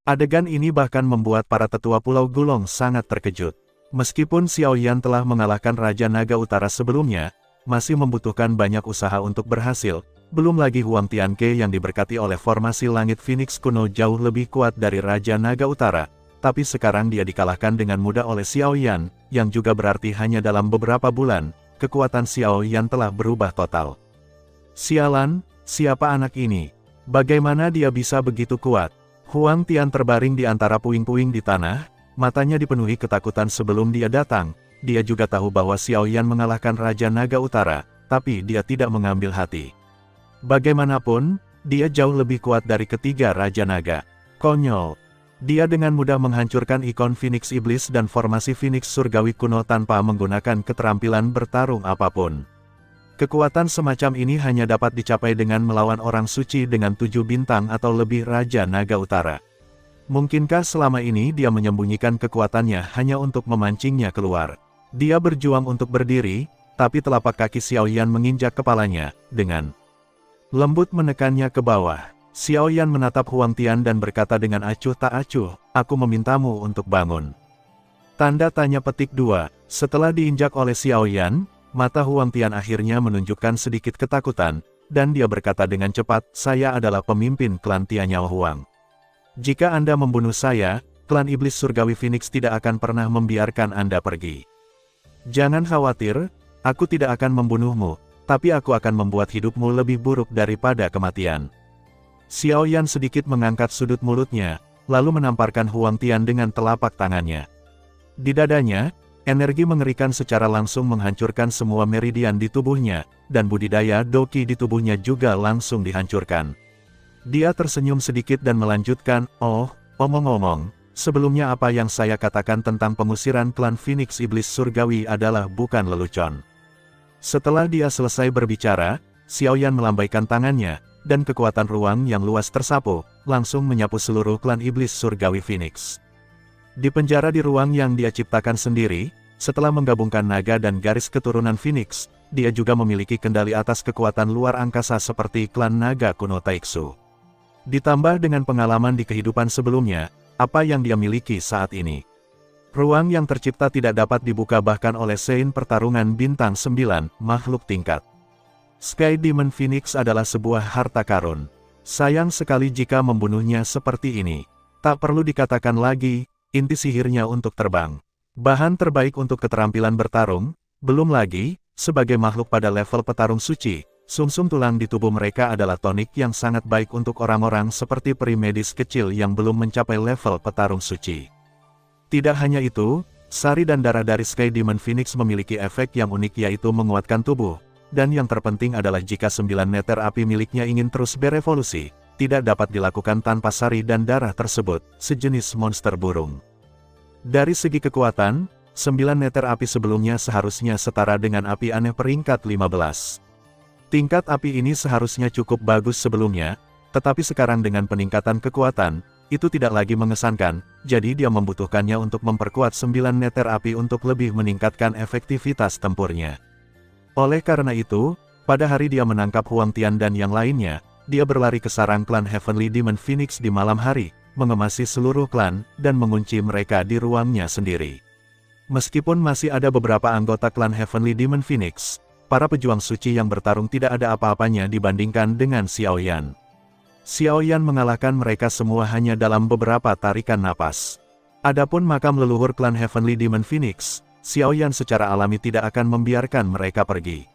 Adegan ini bahkan membuat para tetua Pulau Gulong sangat terkejut. Meskipun Xiao Yan telah mengalahkan Raja Naga Utara sebelumnya, masih membutuhkan banyak usaha untuk berhasil, belum lagi Huang Tianke yang diberkati oleh formasi langit Phoenix kuno jauh lebih kuat dari Raja Naga Utara, tapi sekarang dia dikalahkan dengan mudah oleh Xiao Yan, yang juga berarti hanya dalam beberapa bulan, kekuatan Xiao Yan telah berubah total. Sialan, siapa anak ini? Bagaimana dia bisa begitu kuat? Huang Tian terbaring di antara puing-puing di tanah, matanya dipenuhi ketakutan sebelum dia datang. Dia juga tahu bahwa Xiao Yan mengalahkan Raja Naga Utara, tapi dia tidak mengambil hati. Bagaimanapun, dia jauh lebih kuat dari ketiga Raja Naga. Konyol. Dia dengan mudah menghancurkan ikon Phoenix Iblis dan formasi Phoenix Surgawi kuno tanpa menggunakan keterampilan bertarung apapun. Kekuatan semacam ini hanya dapat dicapai dengan melawan orang suci dengan 7 bintang atau lebih Raja Naga Utara. Mungkinkah selama ini dia menyembunyikan kekuatannya hanya untuk memancingnya keluar? Dia berjuang untuk berdiri, tapi telapak kaki Xiao Yan menginjak kepalanya, dengan lembut menekannya ke bawah. Xiao Yan menatap Huang Tian dan berkata dengan acuh tak acuh, "Aku memintamu untuk bangun." Tanda tanya petik 2. Setelah diinjak oleh Xiao Yan, mata Huang Tian akhirnya menunjukkan sedikit ketakutan, dan dia berkata dengan cepat, "Saya adalah pemimpin klan Tianyao Huang. Jika Anda membunuh saya, klan Iblis Surgawi Phoenix tidak akan pernah membiarkan Anda pergi. Jangan khawatir, aku tidak akan membunuhmu, tapi aku akan membuat hidupmu lebih buruk daripada kematian." Xiao Yan sedikit mengangkat sudut mulutnya, lalu menamparkan Huang Tian dengan telapak tangannya. Di dadanya, energi mengerikan secara langsung menghancurkan semua meridian di tubuhnya, dan budidaya Doqi di tubuhnya juga langsung dihancurkan. Dia tersenyum sedikit dan melanjutkan, "Oh, omong-omong, sebelumnya apa yang saya katakan tentang pengusiran klan Phoenix Iblis Surgawi adalah bukan lelucon." Setelah dia selesai berbicara, Xiao Yan melambaikan tangannya, dan kekuatan ruang yang luas tersapu, langsung menyapu seluruh klan Iblis Surgawi Phoenix. Di penjara di ruang yang dia ciptakan sendiri, setelah menggabungkan naga dan garis keturunan Phoenix, dia juga memiliki kendali atas kekuatan luar angkasa seperti klan naga kuno Taixu. Ditambah dengan pengalaman di kehidupan sebelumnya, apa yang dia miliki saat ini. Ruang yang tercipta tidak dapat dibuka bahkan oleh Sein pertarungan bintang 9, makhluk tingkat. Sky Demon Phoenix adalah sebuah harta karun. Sayang sekali jika membunuhnya seperti ini. Tak perlu dikatakan lagi, inti sihirnya untuk terbang. Bahan terbaik untuk keterampilan bertarung, belum lagi, sebagai makhluk pada level petarung suci, sumsum tulang di tubuh mereka adalah tonik yang sangat baik untuk orang-orang seperti peri medis kecil yang belum mencapai level petarung suci. Tidak hanya itu, sari dan darah dari Sky Demon Phoenix memiliki efek yang unik yaitu menguatkan tubuh. Dan yang terpenting adalah jika 9 neter api miliknya ingin terus berevolusi, tidak dapat dilakukan tanpa sari dan darah tersebut, sejenis monster burung. Dari segi kekuatan, 9 neter api sebelumnya seharusnya setara dengan api aneh peringkat 15. Tingkat api ini seharusnya cukup bagus sebelumnya, tetapi sekarang dengan peningkatan kekuatan, itu tidak lagi mengesankan, jadi dia membutuhkannya untuk memperkuat 9 neter api untuk lebih meningkatkan efektivitas tempurnya. Oleh karena itu, pada hari dia menangkap Huang Tian dan yang lainnya, dia berlari ke sarang klan Heavenly Demon Phoenix di malam hari, mengemasi seluruh klan, dan mengunci mereka di ruangnya sendiri. Meskipun masih ada beberapa anggota klan Heavenly Demon Phoenix, para pejuang suci yang bertarung tidak ada apa-apanya dibandingkan dengan Xiao Yan. Xiao Yan mengalahkan mereka semua hanya dalam beberapa tarikan napas. Adapun makam leluhur klan Heavenly Demon Phoenix, Xiao Yan secara alami tidak akan membiarkan mereka pergi.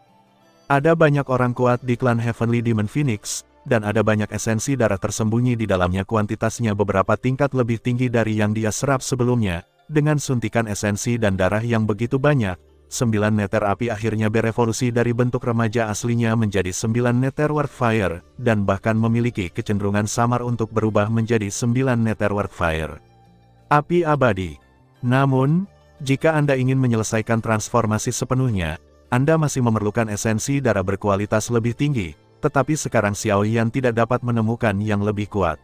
Ada banyak orang kuat di klan Heavenly Demon Phoenix, dan ada banyak esensi darah tersembunyi di dalamnya, kuantitasnya beberapa tingkat lebih tinggi dari yang dia serap sebelumnya. Dengan suntikan esensi dan darah yang begitu banyak, 9 neter api akhirnya berevolusi dari bentuk remaja aslinya menjadi 9 neter word fire, dan bahkan memiliki kecenderungan samar untuk berubah menjadi 9 neter word fire. Api abadi. Namun, jika Anda ingin menyelesaikan transformasi sepenuhnya, Anda masih memerlukan esensi darah berkualitas lebih tinggi, tetapi sekarang Xiao Yan tidak dapat menemukan yang lebih kuat.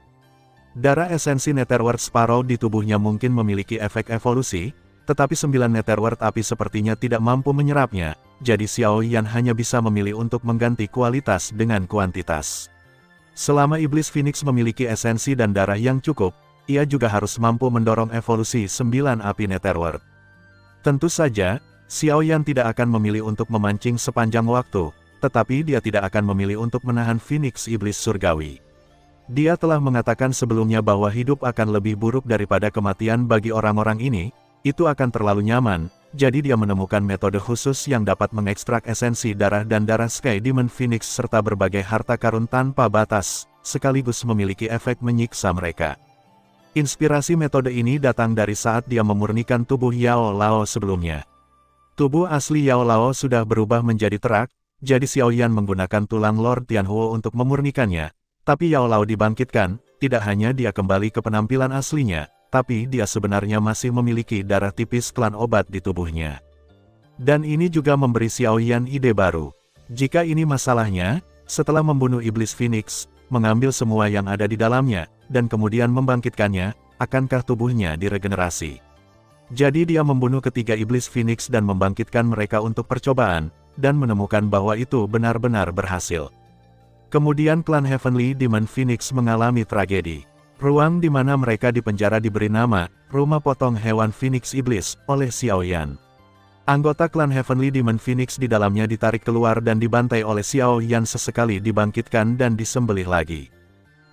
Darah esensi Netherworld Sparrow di tubuhnya mungkin memiliki efek evolusi, tetapi 9 Netherworld api sepertinya tidak mampu menyerapnya, jadi Xiao Yan hanya bisa memilih untuk mengganti kualitas dengan kuantitas. Selama Iblis Phoenix memiliki esensi dan darah yang cukup, ia juga harus mampu mendorong evolusi 9 api Netherworld. Tentu saja, Xiao Yan tidak akan memilih untuk memancing sepanjang waktu, tetapi dia tidak akan memilih untuk menahan Phoenix Iblis Surgawi. Dia telah mengatakan sebelumnya bahwa hidup akan lebih buruk daripada kematian bagi orang-orang ini, itu akan terlalu nyaman, jadi dia menemukan metode khusus yang dapat mengekstrak esensi darah dan darah Sky Demon Phoenix serta berbagai harta karun tanpa batas, sekaligus memiliki efek menyiksa mereka. Inspirasi metode ini datang dari saat dia memurnikan tubuh Yao Lao sebelumnya. Tubuh asli Yao Lao sudah berubah menjadi terak, jadi Xiao Yan menggunakan tulang Lord Tianhuo untuk memurnikannya, tapi Yao Lao dibangkitkan, tidak hanya dia kembali ke penampilan aslinya, tapi dia sebenarnya masih memiliki darah tipis klan obat di tubuhnya. Dan ini juga memberi Xiao Yan ide baru. Jika ini masalahnya, setelah membunuh Iblis Phoenix, mengambil semua yang ada di dalamnya, dan kemudian membangkitkannya, akankah tubuhnya diregenerasi? Jadi dia membunuh ketiga Iblis Phoenix dan membangkitkan mereka untuk percobaan, dan menemukan bahwa itu benar-benar berhasil. Kemudian klan Heavenly Demon Phoenix mengalami tragedi. Ruang di mana mereka dipenjara diberi nama, Rumah Potong Hewan Phoenix Iblis, oleh Xiao Yan. Anggota klan Heavenly Demon Phoenix di dalamnya ditarik keluar dan dibantai oleh Xiao Yan, sesekali dibangkitkan dan disembelih lagi.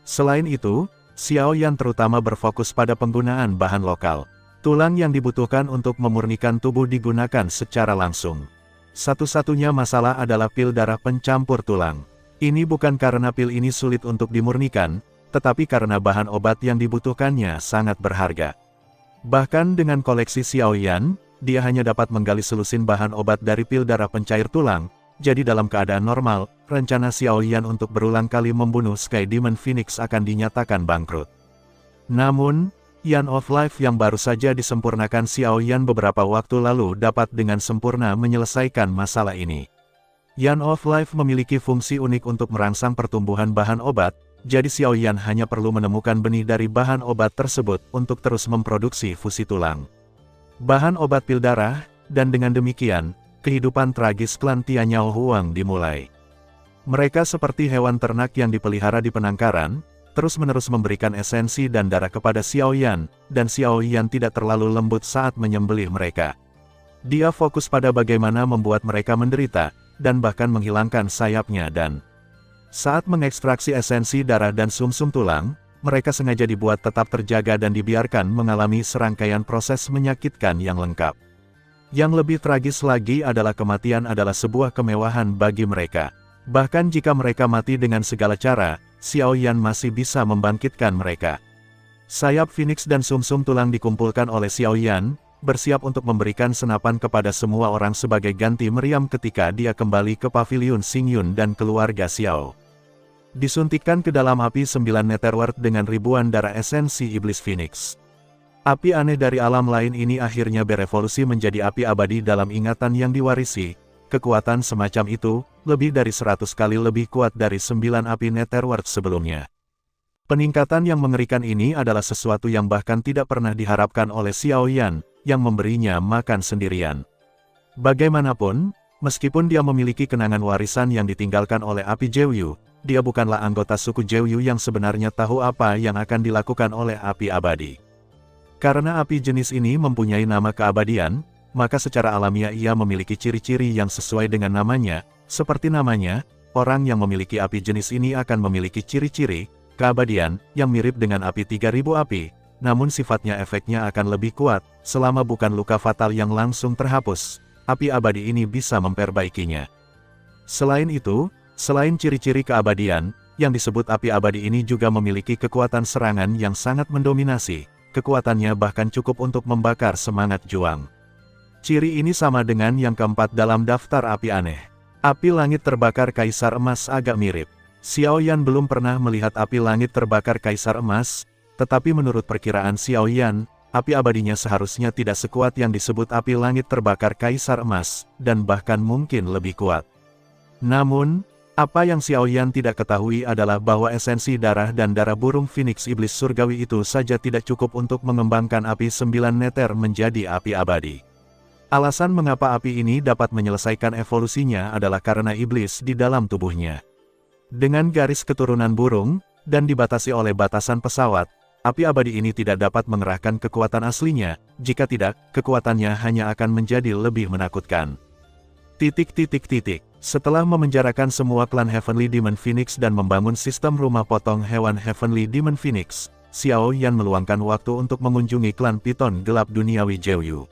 Selain itu, Xiao Yan terutama berfokus pada penggunaan bahan lokal. Tulang yang dibutuhkan untuk memurnikan tubuh digunakan secara langsung. Satu-satunya masalah adalah pil darah pencampur tulang. Ini bukan karena pil ini sulit untuk dimurnikan, tetapi karena bahan obat yang dibutuhkannya sangat berharga. Bahkan dengan koleksi Xiao Yan, dia hanya dapat menggali selusin bahan obat dari pil darah pencair tulang, jadi dalam keadaan normal, rencana Xiao Yan untuk berulang kali membunuh Sky Demon Phoenix akan dinyatakan bangkrut. Namun, Yan of Life yang baru saja disempurnakan Xiao Yan beberapa waktu lalu dapat dengan sempurna menyelesaikan masalah ini. Yan of Life memiliki fungsi unik untuk merangsang pertumbuhan bahan obat, jadi Xiao Yan hanya perlu menemukan benih dari bahan obat tersebut untuk terus memproduksi fusi tulang. Bahan obat pil darah, dan dengan demikian, kehidupan tragis klan Tianyao Huang dimulai. Mereka seperti hewan ternak yang dipelihara di penangkaran, terus-menerus memberikan esensi dan darah kepada Xiao Yan, dan Xiao Yan tidak terlalu lembut saat menyembelih mereka. Dia fokus pada bagaimana membuat mereka menderita, dan bahkan menghilangkan sayapnya dan saat mengekstraksi esensi darah dan sumsum tulang, mereka sengaja dibuat tetap terjaga dan dibiarkan mengalami serangkaian proses menyakitkan yang lengkap. Yang lebih tragis lagi adalah kematian adalah sebuah kemewahan bagi mereka. Bahkan jika mereka mati dengan segala cara, Xiao Yan masih bisa membangkitkan mereka. Sayap Phoenix dan sumsum tulang dikumpulkan oleh Xiao Yan, bersiap untuk memberikan senapan kepada semua orang sebagai ganti meriam ketika dia kembali ke paviliun Xingyun dan keluarga Xiao. Disuntikkan ke dalam api 9 Netherworld dengan ribuan darah esensi Iblis Phoenix. Api aneh dari alam lain ini akhirnya berevolusi menjadi api abadi dalam ingatan yang diwarisi. Kekuatan semacam itu, lebih dari 100 kali lebih kuat dari 9 api Netherworld sebelumnya. Peningkatan yang mengerikan ini adalah sesuatu yang bahkan tidak pernah diharapkan oleh Xiao Yan, yang memberinya makan sendirian. Bagaimanapun, meskipun dia memiliki kenangan warisan yang ditinggalkan oleh api Jeoyu, dia bukanlah anggota suku Jeoyu yang sebenarnya tahu apa yang akan dilakukan oleh api abadi. Karena api jenis ini mempunyai nama keabadian, maka secara alamiah ia memiliki ciri-ciri yang sesuai dengan namanya. Seperti namanya, orang yang memiliki api jenis ini akan memiliki ciri-ciri keabadian yang mirip dengan api 3000 api, namun sifatnya efeknya akan lebih kuat, selama bukan luka fatal yang langsung terhapus. Api abadi ini bisa memperbaikinya. Selain itu, selain ciri-ciri keabadian, yang disebut api abadi ini juga memiliki kekuatan serangan yang sangat mendominasi. Kekuatannya bahkan cukup untuk membakar semangat juang. Ciri ini sama dengan yang keempat dalam daftar api aneh. Api langit terbakar Kaisar Emas agak mirip. Xiao Yan belum pernah melihat api langit terbakar Kaisar Emas, tetapi menurut perkiraan Xiao Yan, api abadinya seharusnya tidak sekuat yang disebut api langit terbakar Kaisar Emas, dan bahkan mungkin lebih kuat. Namun, apa yang Xiao Yan tidak ketahui adalah bahwa esensi darah dan darah burung Phoenix Iblis Surgawi itu saja tidak cukup untuk mengembangkan api 9 neter menjadi api abadi. Alasan mengapa api ini dapat menyelesaikan evolusinya adalah karena iblis di dalam tubuhnya. Dengan garis keturunan burung, dan dibatasi oleh batasan pesawat, api abadi ini tidak dapat mengerahkan kekuatan aslinya, jika tidak, kekuatannya hanya akan menjadi lebih menakutkan. Setelah memenjarakan semua klan Heavenly Demon Phoenix dan membangun sistem rumah potong hewan Heavenly Demon Phoenix, Xiao Yan meluangkan waktu untuk mengunjungi klan Piton Gelap Duniawi Jeoyu.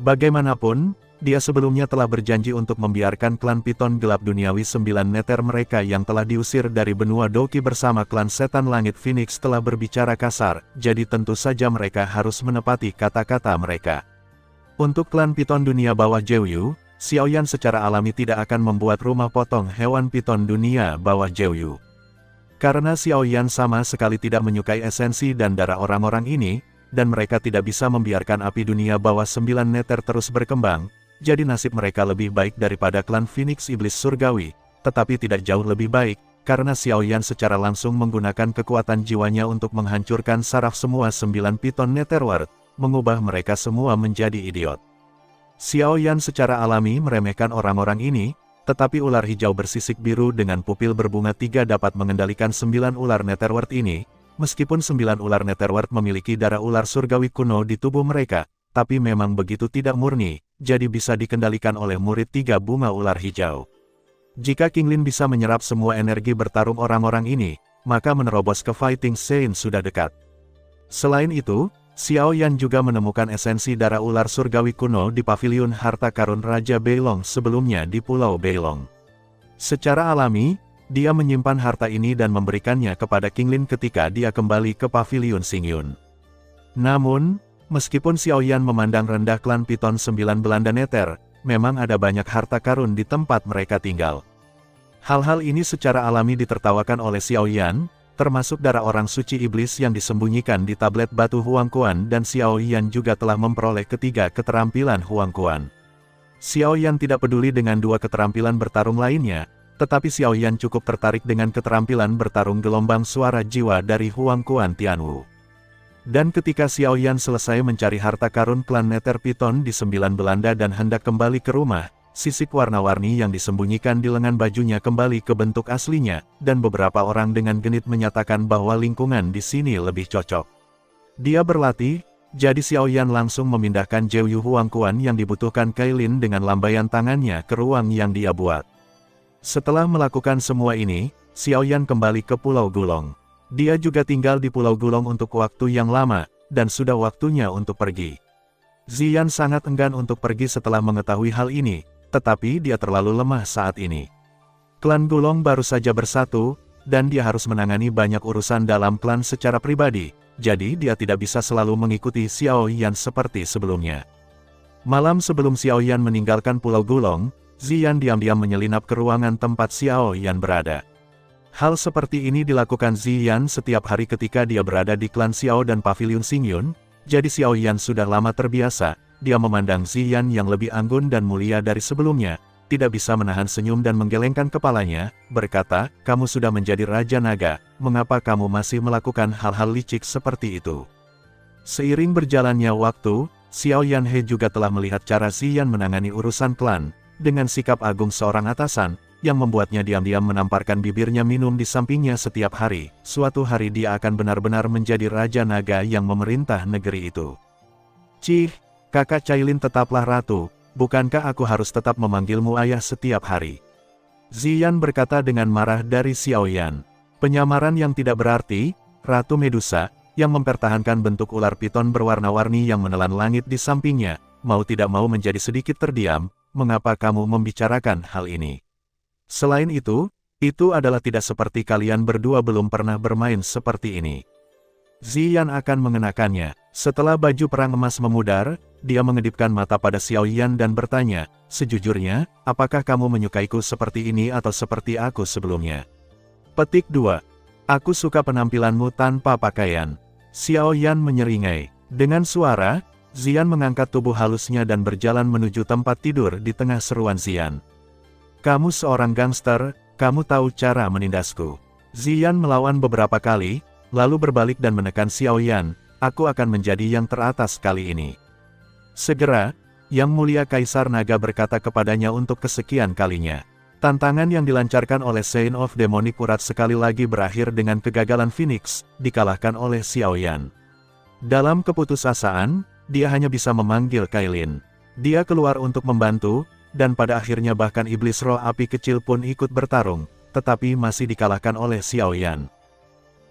Bagaimanapun, dia sebelumnya telah berjanji untuk membiarkan klan Piton Gelap Duniawi 9 neter mereka yang telah diusir dari benua Doki bersama klan Setan Langit Phoenix telah berbicara kasar, jadi tentu saja mereka harus menepati kata-kata mereka. Untuk klan Piton Dunia Bawah Jeoyu, Xiao Yan secara alami tidak akan membuat rumah potong hewan Piton Dunia Bawah Jeoyu. Karena Xiao Yan sama sekali tidak menyukai esensi dan darah orang-orang ini, dan mereka tidak bisa membiarkan api dunia bawah 9 neter terus berkembang, jadi nasib mereka lebih baik daripada klan Phoenix Iblis Surgawi, tetapi tidak jauh lebih baik, karena Xiao Yan secara langsung menggunakan kekuatan jiwanya untuk menghancurkan saraf semua 9 Piton Netherworld, mengubah mereka semua menjadi idiot. Xiao Yan secara alami meremehkan orang-orang ini, tetapi ular hijau bersisik biru dengan pupil berbunga 3 dapat mengendalikan 9 ular Netherworld ini. Meskipun 9 ular Netherworld memiliki darah ular surgawi kuno di tubuh mereka, tapi memang begitu tidak murni, jadi bisa dikendalikan oleh murid 3 bunga ular hijau. Jika King Lin bisa menyerap semua energi bertarung orang-orang ini, maka menerobos ke Fighting Saint sudah dekat. Selain itu, Xiao Yan juga menemukan esensi darah ular surgawi kuno di pavilion harta karun Raja Beilong sebelumnya di Pulau Beilong. Secara alami, dia menyimpan harta ini dan memberikannya kepada King Lin ketika dia kembali ke pavilion Xingyun. Namun, meskipun Xiao Yan memandang rendah klan Piton 9 Belanda Neter, memang ada banyak harta karun di tempat mereka tinggal. Hal-hal ini secara alami ditertawakan oleh Xiao Yan, termasuk darah orang suci iblis yang disembunyikan di tablet batu Huang Quan, dan Xiao Yan juga telah memperoleh ketiga keterampilan Huang Quan. Xiao Yan tidak peduli dengan 2 keterampilan bertarung lainnya, tetapi Xiao Yan cukup tertarik dengan keterampilan bertarung gelombang suara jiwa dari Huang Quan Tianwu. Dan ketika Xiao Yan selesai mencari harta karun klan Nether Piton di 9 Belanda dan hendak kembali ke rumah, sisik warna-warni yang disembunyikan di lengan bajunya kembali ke bentuk aslinya, dan beberapa orang dengan genit menyatakan bahwa lingkungan di sini lebih cocok. Dia berlatih, jadi Xiao Yan langsung memindahkan Jeoyu Huang Quan yang dibutuhkan Kailin dengan lambaian tangannya ke ruang yang dia buat. Setelah melakukan semua ini, Xiao Yan kembali ke Pulau Gulong. Dia juga tinggal di Pulau Gulong untuk waktu yang lama, dan sudah waktunya untuk pergi. Ziyan sangat enggan untuk pergi setelah mengetahui hal ini, tetapi dia terlalu lemah saat ini. Klan Gulong baru saja bersatu, dan dia harus menangani banyak urusan dalam klan secara pribadi, jadi dia tidak bisa selalu mengikuti Xiao Yan seperti sebelumnya. Malam sebelum Xiao Yan meninggalkan Pulau Gulong, Ziyan diam-diam menyelinap ke ruangan tempat Xiao Yan berada. Hal seperti ini dilakukan Ziyan setiap hari ketika dia berada di klan Xiao dan pavilion Xingyun, jadi Xiao Yan sudah lama terbiasa. Dia memandang Ziyan yang lebih anggun dan mulia dari sebelumnya, tidak bisa menahan senyum dan menggelengkan kepalanya, berkata, "Kamu sudah menjadi Raja Naga, mengapa kamu masih melakukan hal-hal licik seperti itu?" Seiring berjalannya waktu, Xiao Yanhe juga telah melihat cara Ziyan menangani urusan klan. Dengan sikap agung seorang atasan, yang membuatnya diam-diam menamparkan bibirnya minum di sampingnya setiap hari. Suatu hari dia akan benar-benar menjadi Raja Naga yang memerintah negeri itu. Cih, kakak Cailin tetaplah ratu, bukankah aku harus tetap memanggilmu ayah setiap hari? Ziyan berkata dengan marah dari Xiaoyan. Penyamaran yang tidak berarti, Ratu Medusa, yang mempertahankan bentuk ular piton berwarna-warni yang menelan langit di sampingnya, mau tidak mau menjadi sedikit terdiam. Mengapa kamu membicarakan hal ini? Selain itu adalah tidak seperti kalian berdua belum pernah bermain seperti ini. Ziyan akan mengenakannya. Setelah baju perang emas memudar, dia mengedipkan mata pada Xiaoyan dan bertanya, sejujurnya, apakah kamu menyukaiku seperti ini atau seperti aku sebelumnya? Petik 2. Aku suka penampilanmu tanpa pakaian. Xiaoyan menyeringai. Dengan suara, Ziyan mengangkat tubuh halusnya dan berjalan menuju tempat tidur di tengah seruan Ziyan. Kamu seorang gangster, kamu tahu cara menindasku. Ziyan melawan beberapa kali, lalu berbalik dan menekan Xiaoyan, aku akan menjadi yang teratas kali ini. Segera, Yang Mulia Kaisar Naga berkata kepadanya untuk kesekian kalinya. Tantangan yang dilancarkan oleh Saint of Demonic Urat sekali lagi berakhir dengan kegagalan Phoenix, dikalahkan oleh Xiaoyan. Dalam keputusasaan, dia hanya bisa memanggil Kailin. Dia keluar untuk membantu, dan pada akhirnya bahkan iblis roh api kecil pun ikut bertarung, tetapi masih dikalahkan oleh Xiaoyan.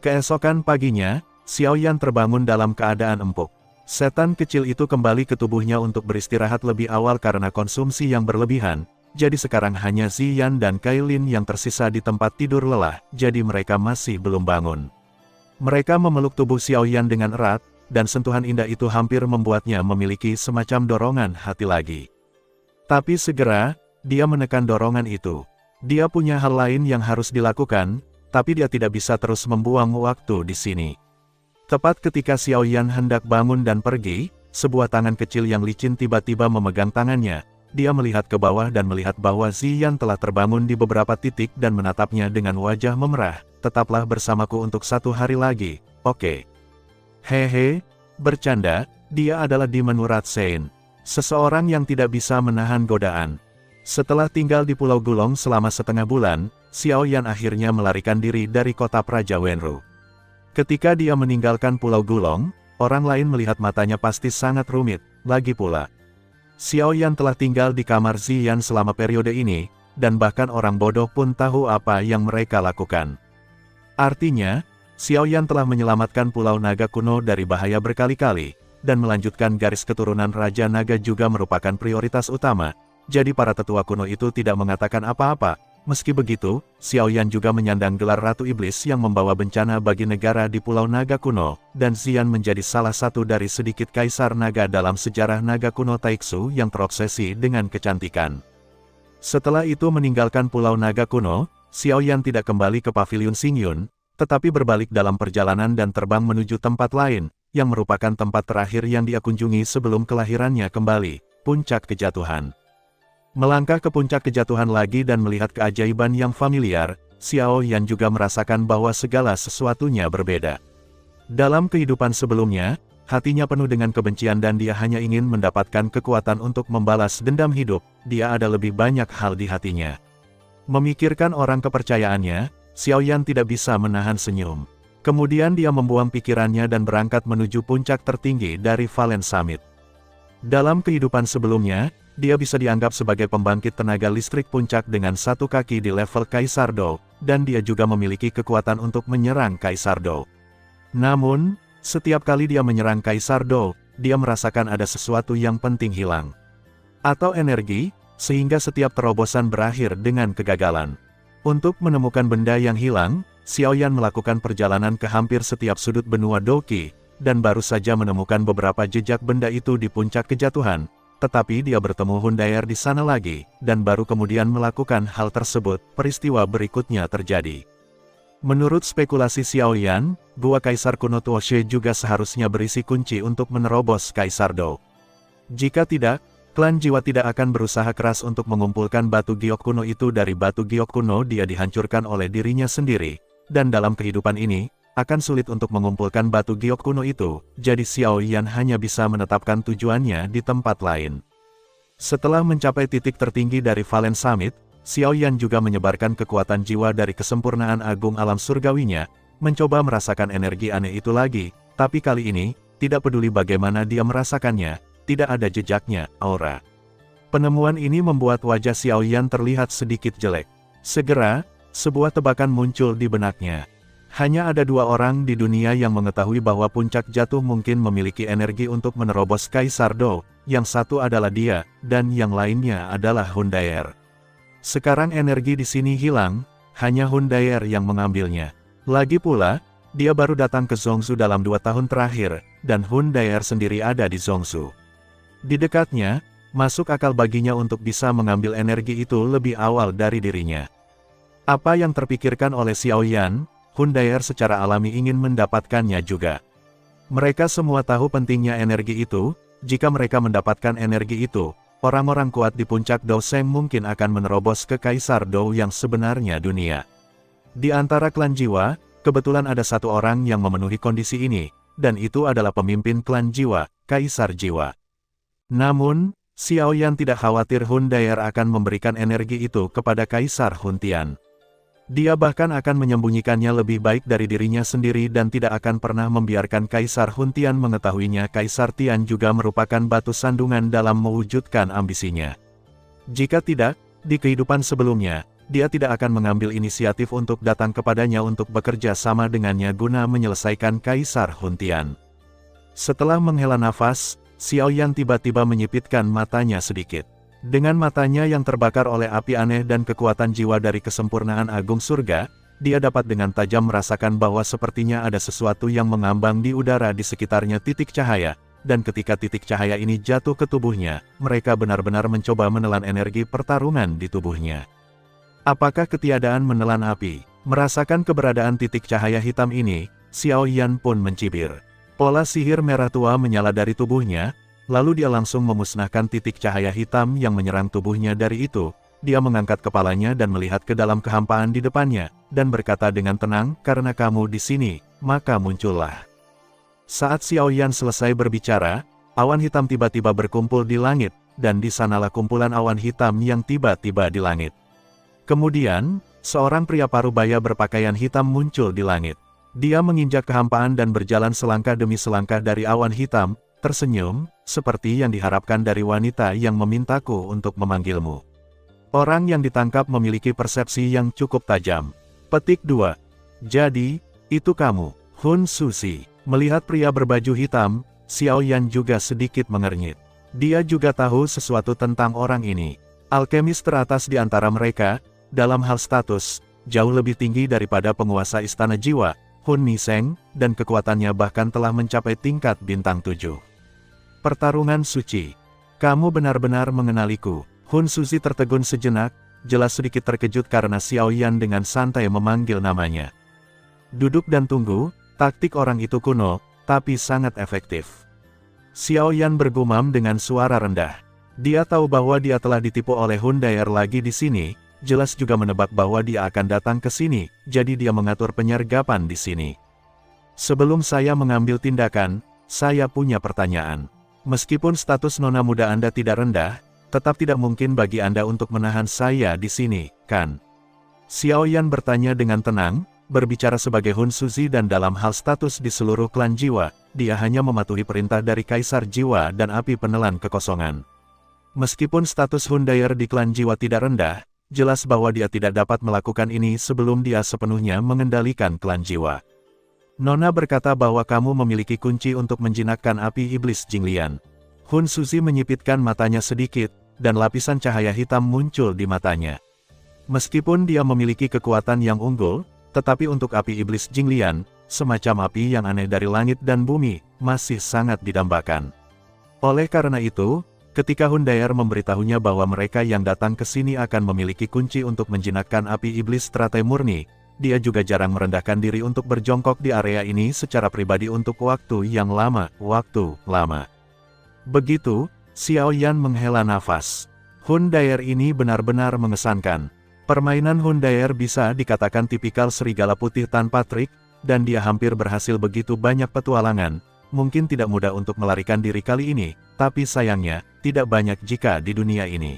Keesokan paginya, Xiaoyan terbangun dalam keadaan empuk. Setan kecil itu kembali ke tubuhnya untuk beristirahat lebih awal karena konsumsi yang berlebihan, jadi sekarang hanya Ziyan dan Kailin yang tersisa di tempat tidur lelah, jadi mereka masih belum bangun. Mereka memeluk tubuh Xiaoyan dengan erat, dan sentuhan indah itu hampir membuatnya memiliki semacam dorongan hati lagi. Tapi segera, dia menekan dorongan itu. Dia punya hal lain yang harus dilakukan, tapi dia tidak bisa terus membuang waktu di sini. Tepat ketika Xiaoyan hendak bangun dan pergi, sebuah tangan kecil yang licin tiba-tiba memegang tangannya. Dia melihat ke bawah dan melihat bahwa Ziyan telah terbangun di beberapa titik dan menatapnya dengan wajah memerah. Tetaplah bersamaku untuk 1 hari lagi, oke? Hehe, bercanda, dia adalah Demon Urat Saint. Seseorang yang tidak bisa menahan godaan. Setelah tinggal di Pulau Gulong selama setengah bulan, Xiaoyan akhirnya melarikan diri dari kota Praja Wenru. Ketika dia meninggalkan Pulau Gulong, orang lain melihat matanya pasti sangat rumit, lagi pula. Xiaoyan telah tinggal di kamar Ziyan selama periode ini, dan bahkan orang bodoh pun tahu apa yang mereka lakukan. Artinya, Xiaoyan telah menyelamatkan Pulau Naga Kuno dari bahaya berkali-kali, dan melanjutkan garis keturunan Raja Naga juga merupakan prioritas utama, jadi para tetua kuno itu tidak mengatakan apa-apa. Meski begitu, Xiaoyan juga menyandang gelar Ratu Iblis yang membawa bencana bagi negara di Pulau Naga Kuno, dan Ziyan menjadi salah satu dari sedikit kaisar naga dalam sejarah naga kuno Taixu yang terobsesi dengan kecantikan. Setelah itu meninggalkan Pulau Naga Kuno, Xiaoyan tidak kembali ke Paviliun Xingyun, tetapi berbalik dalam perjalanan dan terbang menuju tempat lain, yang merupakan tempat terakhir yang dia kunjungi sebelum kelahirannya kembali, Puncak Kejatuhan. Melangkah ke Puncak Kejatuhan lagi dan melihat keajaiban yang familiar, Xiaoyan juga merasakan bahwa segala sesuatunya berbeda. Dalam kehidupan sebelumnya, hatinya penuh dengan kebencian dan dia hanya ingin mendapatkan kekuatan untuk membalas dendam hidup, dia ada lebih banyak hal di hatinya. Memikirkan orang kepercayaannya, Xiaoyan tidak bisa menahan senyum. Kemudian dia membuang pikirannya dan berangkat menuju puncak tertinggi dari Valen Summit. Dalam kehidupan sebelumnya, dia bisa dianggap sebagai pembangkit tenaga listrik puncak dengan 1 kaki di level Kaisar Dou, dan dia juga memiliki kekuatan untuk menyerang Kaisar Dou. Namun, setiap kali dia menyerang Kaisar Dou, dia merasakan ada sesuatu yang penting hilang. Atau energi, sehingga setiap terobosan berakhir dengan kegagalan. Untuk menemukan benda yang hilang, Xiaoyan melakukan perjalanan ke hampir setiap sudut benua Douqi, dan baru saja menemukan beberapa jejak benda itu di Puncak Kejatuhan, tetapi dia bertemu Hundaer di sana lagi, dan baru kemudian melakukan hal tersebut, peristiwa berikutnya terjadi. Menurut spekulasi Xiaoyan, Gua Kaisar Kuno Tuoshe juga seharusnya berisi kunci untuk menerobos Kaisar Dou. Jika tidak, klan jiwa tidak akan berusaha keras untuk mengumpulkan batu giok kuno itu dari batu giok kuno dia dihancurkan oleh dirinya sendiri. Dan dalam kehidupan ini, akan sulit untuk mengumpulkan batu giok kuno itu, jadi Xiaoyan hanya bisa menetapkan tujuannya di tempat lain. Setelah mencapai titik tertinggi dari Valen Summit, Xiao Yan juga menyebarkan kekuatan jiwa dari kesempurnaan agung alam surgawinya, mencoba merasakan energi aneh itu lagi, tapi kali ini, tidak peduli bagaimana dia merasakannya, tidak ada jejaknya, aura. Penemuan ini membuat wajah Xiao Yan terlihat sedikit jelek. Segera, sebuah tebakan muncul di benaknya. Hanya ada 2 orang di dunia yang mengetahui bahwa puncak jatuh mungkin memiliki energi untuk menerobos Kaisar Dou, yang satu adalah dia, dan yang lainnya adalah Hun Daer. Sekarang energi di sini hilang, hanya Hun Daer yang mengambilnya. Lagi pula, dia baru datang ke Zhongzhou dalam 2 tahun terakhir, dan Hun Daer sendiri ada di Zhongzhou. Di dekatnya, masuk akal baginya untuk bisa mengambil energi itu lebih awal dari dirinya. Apa yang terpikirkan oleh Xiao Yan, Hun Daer secara alami ingin mendapatkannya juga. Mereka semua tahu pentingnya energi itu, jika mereka mendapatkan energi itu, orang-orang kuat di puncak Dou Sheng mungkin akan menerobos ke Kaisar Dou yang sebenarnya dunia. Di antara klan jiwa, kebetulan ada 1 orang yang memenuhi kondisi ini, dan itu adalah pemimpin klan jiwa, Kaisar Jiwa. Namun, Xiao Yan tidak khawatir Hun Daer akan memberikan energi itu kepada Kaisar Hun Tian. Dia bahkan akan menyembunyikannya lebih baik dari dirinya sendiri dan tidak akan pernah membiarkan Kaisar Hun Tian mengetahuinya. Kaisar Tian juga merupakan batu sandungan dalam mewujudkan ambisinya. Jika tidak, di kehidupan sebelumnya, dia tidak akan mengambil inisiatif untuk datang kepadanya untuk bekerja sama dengannya guna menyelesaikan Kaisar Hun Tian. Setelah menghela nafas, Xiao Yan tiba-tiba menyipitkan matanya sedikit. Dengan matanya yang terbakar oleh api aneh dan kekuatan jiwa dari kesempurnaan agung surga, dia dapat dengan tajam merasakan bahwa sepertinya ada sesuatu yang mengambang di udara di sekitarnya titik cahaya, dan ketika titik cahaya ini jatuh ke tubuhnya, mereka benar-benar mencoba menelan energi pertarungan di tubuhnya. Apakah ketiadaan menelan api? Merasakan keberadaan titik cahaya hitam ini, Xiao Yan pun mencibir. Pola sihir merah tua menyala dari tubuhnya, lalu dia langsung memusnahkan titik cahaya hitam yang menyerang tubuhnya. Dari itu, dia mengangkat kepalanya dan melihat ke dalam kehampaan di depannya, dan berkata dengan tenang, "Karena kamu di sini, maka muncullah." Saat Xiao Yan selesai berbicara, awan hitam tiba-tiba berkumpul di langit, dan di sanalah kumpulan awan hitam yang tiba-tiba di langit. Kemudian, seorang pria parubaya berpakaian hitam muncul di langit. Dia menginjak kehampaan dan berjalan selangkah demi selangkah dari awan hitam, tersenyum, seperti yang diharapkan dari wanita yang memintaku untuk memanggilmu. Orang yang ditangkap memiliki persepsi yang cukup tajam. Petik 2. Jadi, itu kamu, Hun Susi. Melihat pria berbaju hitam, Xiao Yan juga sedikit mengernyit. Dia juga tahu sesuatu tentang orang ini. Alkemis teratas di antara mereka, dalam hal status, jauh lebih tinggi daripada penguasa istana jiwa, Hun Niseng, dan kekuatannya bahkan telah mencapai tingkat bintang 7. Pertarungan suci. Kamu benar-benar mengenaliku. Hun Susi tertegun sejenak, jelas sedikit terkejut karena Xiao Yan dengan santai memanggil namanya. Duduk dan tunggu, taktik orang itu kuno, tapi sangat efektif. Xiao Yan bergumam dengan suara rendah. Dia tahu bahwa dia telah ditipu oleh Hun Daer lagi di sini, jelas juga menebak bahwa dia akan datang ke sini, jadi dia mengatur penyergapan di sini. Sebelum saya mengambil tindakan, saya punya pertanyaan. Meskipun status nona muda Anda tidak rendah, tetap tidak mungkin bagi Anda untuk menahan saya di sini, kan? Xiao Yan bertanya dengan tenang, berbicara sebagai Hun Susi dan dalam hal status di seluruh klan jiwa, dia hanya mematuhi perintah dari Kaisar Jiwa dan api penelan kekosongan. Meskipun status Hun Daer di klan jiwa tidak rendah, jelas bahwa dia tidak dapat melakukan ini sebelum dia sepenuhnya mengendalikan klan jiwa. Nona berkata bahwa kamu memiliki kunci untuk menjinakkan api iblis Jinglian. Hun Susi menyipitkan matanya sedikit, dan lapisan cahaya hitam muncul di matanya. Meskipun dia memiliki kekuatan yang unggul, tetapi untuk api iblis Jinglian, semacam api yang aneh dari langit dan bumi, masih sangat didambakan. Oleh karena itu, ketika Hun Daer memberitahunya bahwa mereka yang datang ke sini akan memiliki kunci untuk menjinakkan api iblis teratai murni, dia juga jarang merendahkan diri untuk berjongkok di area ini secara pribadi untuk waktu yang lama. Begitu, Xiao Yan menghela nafas. Hun Daer ini benar-benar mengesankan. Permainan Hun Daer bisa dikatakan tipikal serigala putih tanpa trik, dan dia hampir berhasil begitu banyak petualangan. Mungkin tidak mudah untuk melarikan diri kali ini, tapi sayangnya, tidak banyak jika di dunia ini.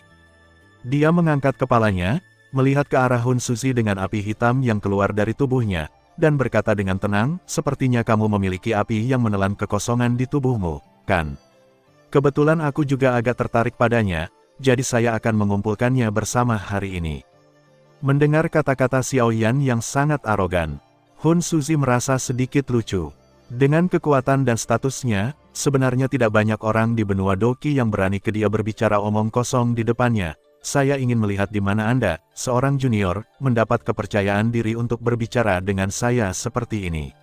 Dia mengangkat kepalanya, melihat ke arah Hun Suzy dengan api hitam yang keluar dari tubuhnya, dan berkata dengan tenang, sepertinya kamu memiliki api yang menelan kekosongan di tubuhmu, kan? Kebetulan aku juga agak tertarik padanya, jadi saya akan mengumpulkannya bersama hari ini. Mendengar kata-kata Xiao Yan yang sangat arogan, Hun Suzy merasa sedikit lucu. Dengan kekuatan dan statusnya, sebenarnya tidak banyak orang di benua Doqi yang berani ke dia berbicara omong kosong di depannya. Saya ingin melihat di mana Anda, seorang junior, mendapat kepercayaan diri untuk berbicara dengan saya seperti ini.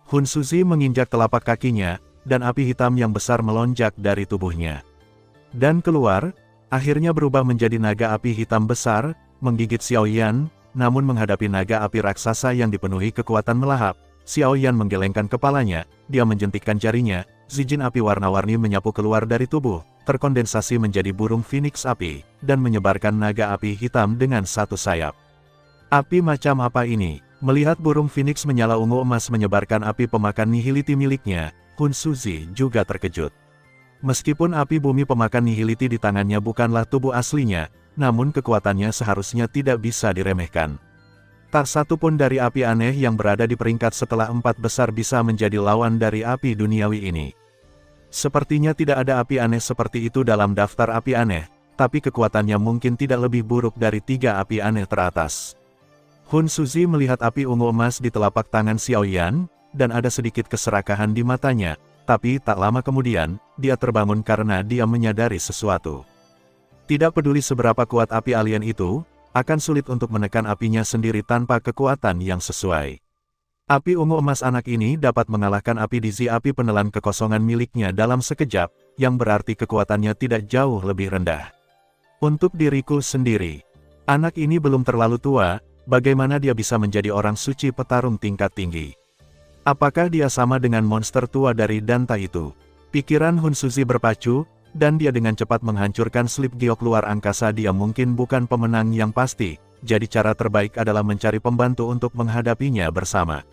Hun Suzy menginjak telapak kakinya, dan api hitam yang besar melonjak dari tubuhnya. Dan keluar, akhirnya berubah menjadi naga api hitam besar, menggigit Xiao Yan, namun menghadapi naga api raksasa yang dipenuhi kekuatan melahap. Xiao Yan menggelengkan kepalanya, dia menjentikkan jarinya, zijin api warna-warni menyapu keluar dari tubuh, terkondensasi menjadi burung phoenix api, dan menyebarkan naga api hitam dengan satu sayap. Api macam apa ini? Melihat burung phoenix menyala ungu emas menyebarkan api pemakan nihiliti miliknya, Hun Suzy juga terkejut. Meskipun api bumi pemakan nihiliti di tangannya bukanlah tubuh aslinya, namun kekuatannya seharusnya tidak bisa diremehkan. Tak satu pun dari api aneh yang berada di peringkat setelah 4 besar bisa menjadi lawan dari api duniawi ini. Sepertinya tidak ada api aneh seperti itu dalam daftar api aneh, tapi kekuatannya mungkin tidak lebih buruk dari 3 api aneh teratas. Hun Suzy melihat api ungu emas di telapak tangan Xiao Yan, dan ada sedikit keserakahan di matanya, tapi tak lama kemudian, dia terbangun karena dia menyadari sesuatu. Tidak peduli seberapa kuat api alien itu, akan sulit untuk menekan apinya sendiri tanpa kekuatan yang sesuai. Api ungu emas anak ini dapat mengalahkan api Dizi api penelan kekosongan miliknya dalam sekejap, yang berarti kekuatannya tidak jauh lebih rendah. Untuk diriku sendiri, anak ini belum terlalu tua, bagaimana dia bisa menjadi orang suci petarung tingkat tinggi? Apakah dia sama dengan monster tua dari Danta itu? Pikiran Hun Suzy berpacu, dan dia dengan cepat menghancurkan slip giok luar angkasa. Dia mungkin bukan pemenang yang pasti, jadi cara terbaik adalah mencari pembantu untuk menghadapinya bersama.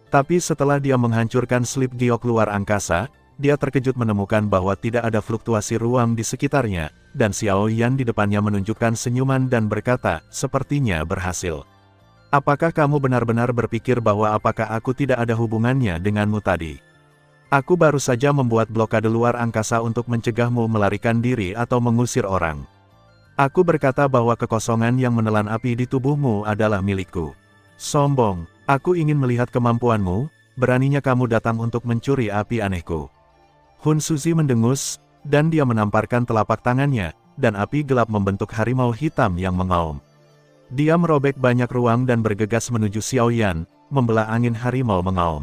Tapi setelah dia menghancurkan slip giok luar angkasa, dia terkejut menemukan bahwa tidak ada fluktuasi ruang di sekitarnya, dan Xiao Yan di depannya menunjukkan senyuman dan berkata, sepertinya berhasil. Apakah kamu benar-benar berpikir bahwa apakah aku tidak ada hubungannya denganmu tadi? Aku baru saja membuat blokade luar angkasa untuk mencegahmu melarikan diri atau mengusir orang. Aku berkata bahwa kekosongan yang menelan api di tubuhmu adalah milikku. Sombong, aku ingin melihat kemampuanmu, beraninya kamu datang untuk mencuri api anehku. Hun Suzy mendengus, dan dia menamparkan telapak tangannya, dan api gelap membentuk harimau hitam yang mengaum. Dia merobek banyak ruang dan bergegas menuju Xiao Yan, membelah angin harimau mengaum.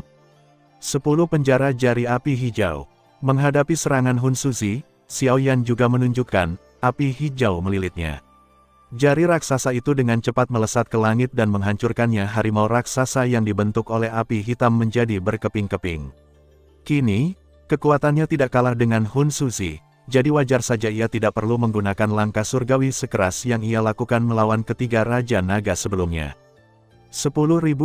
10 penjara jari api hijau. Menghadapi serangan Hun Suzy, Xiao Yan juga menunjukkan, api hijau melilitnya. Jari raksasa itu dengan cepat melesat ke langit dan menghancurkannya. Harimau raksasa yang dibentuk oleh api hitam menjadi berkeping-keping. Kini, kekuatannya tidak kalah dengan Hun Suzy, jadi wajar saja ia tidak perlu menggunakan langkah surgawi sekeras yang ia lakukan melawan ketiga Raja Naga sebelumnya. 10.000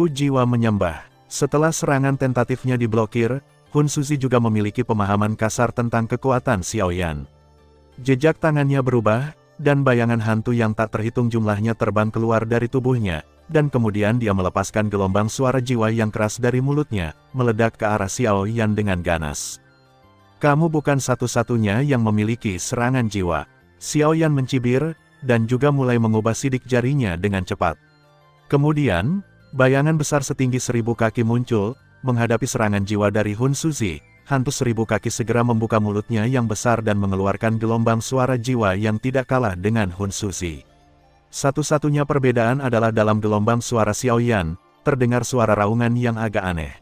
jiwa menyembah. Setelah serangan tentatifnya diblokir, Hun Suzy juga memiliki pemahaman kasar tentang kekuatan Xiao Yan. Jejak tangannya berubah, dan bayangan hantu yang tak terhitung jumlahnya terbang keluar dari tubuhnya, dan kemudian dia melepaskan gelombang suara jiwa yang keras dari mulutnya, meledak ke arah Xiao Yan dengan ganas. Kamu bukan satu-satunya yang memiliki serangan jiwa. Xiao Yan mencibir, dan juga mulai mengubah sidik jarinya dengan cepat. Kemudian, bayangan besar setinggi 1000 kaki muncul, menghadapi serangan jiwa dari Hun Suzy. Hantu 1000 kaki segera membuka mulutnya yang besar dan mengeluarkan gelombang suara jiwa yang tidak kalah dengan Hun Suzy. Satu-satunya perbedaan adalah dalam gelombang suara Xiao Yan, terdengar suara raungan yang agak aneh.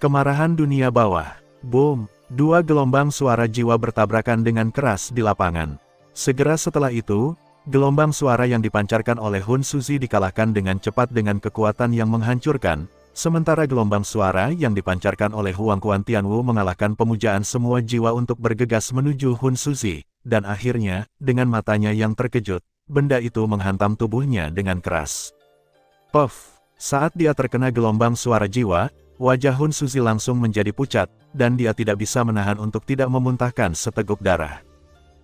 Kemarahan dunia bawah. Boom! 2 gelombang suara jiwa bertabrakan dengan keras di lapangan. Segera setelah itu, gelombang suara yang dipancarkan oleh Hun Suzy dikalahkan dengan cepat dengan kekuatan yang menghancurkan, sementara gelombang suara yang dipancarkan oleh Huang Quan Tianwu mengalahkan pemujaan semua jiwa untuk bergegas menuju Hun Suzy, dan akhirnya, dengan matanya yang terkejut, benda itu menghantam tubuhnya dengan keras. Puff! Saat dia terkena gelombang suara jiwa, wajah Hun Suzy langsung menjadi pucat, dan dia tidak bisa menahan untuk tidak memuntahkan seteguk darah.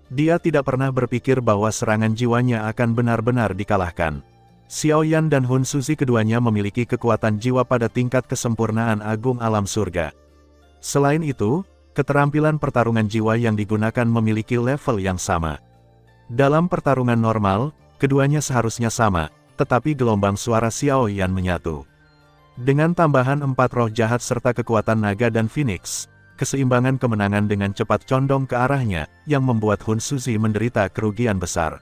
Dia tidak pernah berpikir bahwa serangan jiwanya akan benar-benar dikalahkan. Xiao Yan dan Hun Suzi keduanya memiliki kekuatan jiwa pada tingkat kesempurnaan agung alam surga. Selain itu, keterampilan pertarungan jiwa yang digunakan memiliki level yang sama. Dalam pertarungan normal, keduanya seharusnya sama, tetapi gelombang suara Xiao Yan menyatu. Dengan tambahan 4 roh jahat serta kekuatan naga dan phoenix, keseimbangan kemenangan dengan cepat condong ke arahnya, yang membuat Hun Suzi menderita kerugian besar.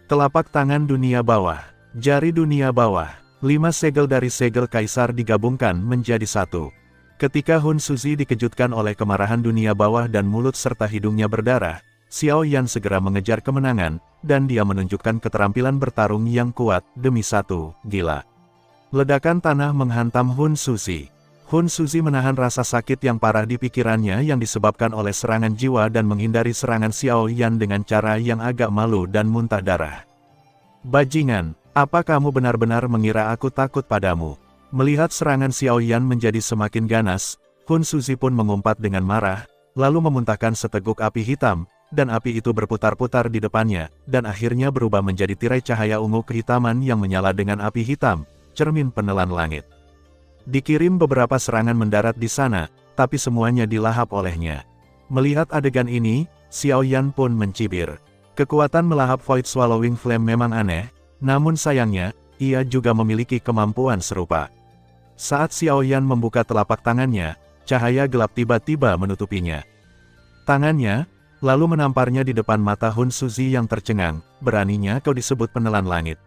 Telapak tangan dunia bawah, jari dunia bawah, 5 segel dari segel kaisar digabungkan menjadi satu. Ketika Hun Suzi dikejutkan oleh kemarahan dunia bawah dan mulut serta hidungnya berdarah, Xiao Yan segera mengejar kemenangan, dan dia menunjukkan keterampilan bertarung yang kuat, demi satu, gila. Ledakan tanah menghantam Hun Suzi. Hun Suzi menahan rasa sakit yang parah di pikirannya yang disebabkan oleh serangan jiwa dan menghindari serangan Xiao Yan dengan cara yang agak malu dan muntah darah. Bajingan, apa kamu benar-benar mengira aku takut padamu? Melihat serangan Xiao Yan menjadi semakin ganas, Hun Suzi pun mengumpat dengan marah, lalu memuntahkan seteguk api hitam, dan api itu berputar-putar di depannya, dan akhirnya berubah menjadi tirai cahaya ungu kehitaman yang menyala dengan api hitam, cermin penelan langit. Dikirim beberapa serangan mendarat di sana, tapi semuanya dilahap olehnya. Melihat adegan ini, Xiao Yan pun mencibir. Kekuatan melahap Void Swallowing Flame memang aneh, namun sayangnya, ia juga memiliki kemampuan serupa. Saat Xiao Yan membuka telapak tangannya, cahaya gelap tiba-tiba menutupinya. Tangannya, lalu menamparnya di depan mata Hun Suzi yang tercengang, beraninya kau disebut penelan langit.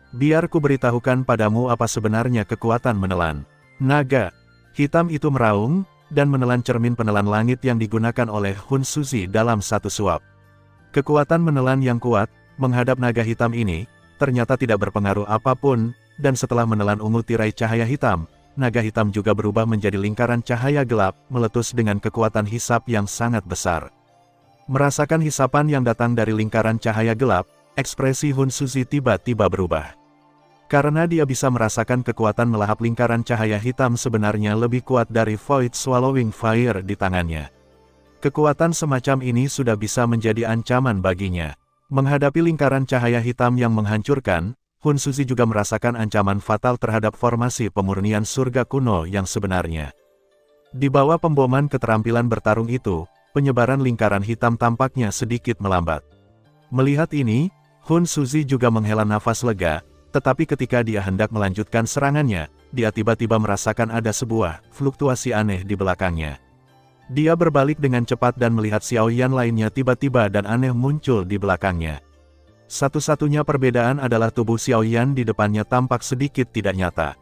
Biar ku beritahukan padamu apa sebenarnya kekuatan menelan. Naga hitam itu meraung, dan menelan cermin penelan langit yang digunakan oleh Hun Suzi dalam satu suap. Kekuatan menelan yang kuat, menghadap naga hitam ini, ternyata tidak berpengaruh apapun, dan setelah menelan ungu tirai cahaya hitam, naga hitam juga berubah menjadi lingkaran cahaya gelap, meletus dengan kekuatan hisap yang sangat besar. Merasakan hisapan yang datang dari lingkaran cahaya gelap, ekspresi Hun Suzi tiba-tiba berubah. Karena dia bisa merasakan kekuatan melahap lingkaran cahaya hitam sebenarnya lebih kuat dari Void Swallowing Fire di tangannya. Kekuatan semacam ini sudah bisa menjadi ancaman baginya. Menghadapi lingkaran cahaya hitam yang menghancurkan, Hun Suzi juga merasakan ancaman fatal terhadap formasi pemurnian surga kuno yang sebenarnya. Di bawah pemboman keterampilan bertarung itu, penyebaran lingkaran hitam tampaknya sedikit melambat. Melihat ini, Hun Suzi juga menghela nafas lega, tetapi ketika dia hendak melanjutkan serangannya, dia tiba-tiba merasakan ada sebuah fluktuasi aneh di belakangnya. Dia berbalik dengan cepat dan melihat Xiao Yan lainnya tiba-tiba dan aneh muncul di belakangnya. Satu-satunya perbedaan adalah tubuh Xiao Yan di depannya tampak sedikit tidak nyata.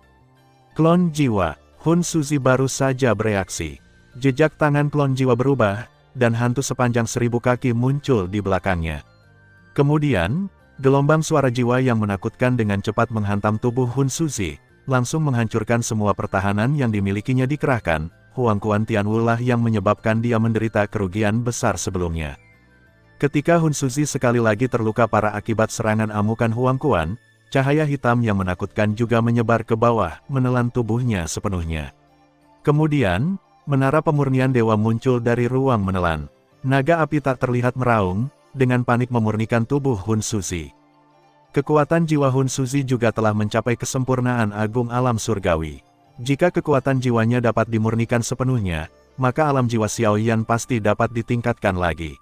Klon jiwa, Hun Suzi baru saja bereaksi. Jejak tangan klon jiwa berubah, dan hantu sepanjang 1000 kaki muncul di belakangnya. Kemudian, gelombang suara jiwa yang menakutkan dengan cepat menghantam tubuh Hun Suzi, langsung menghancurkan semua pertahanan yang dimilikinya dikerahkan. Huang Quan Tianwu lah yang menyebabkan dia menderita kerugian besar sebelumnya. Ketika Hun Suzi sekali lagi terluka parah akibat serangan amukan Huang Quan, cahaya hitam yang menakutkan juga menyebar ke bawah, menelan tubuhnya sepenuhnya. Kemudian, menara pemurnian dewa muncul dari ruang menelan. Naga api tak terlihat meraung, dengan panik memurnikan tubuh Hun Suzi. Kekuatan jiwa Hun Suzi juga telah mencapai kesempurnaan agung alam surgawi. Jika kekuatan jiwanya dapat dimurnikan sepenuhnya, maka alam jiwa Xiao Yan pasti dapat ditingkatkan lagi.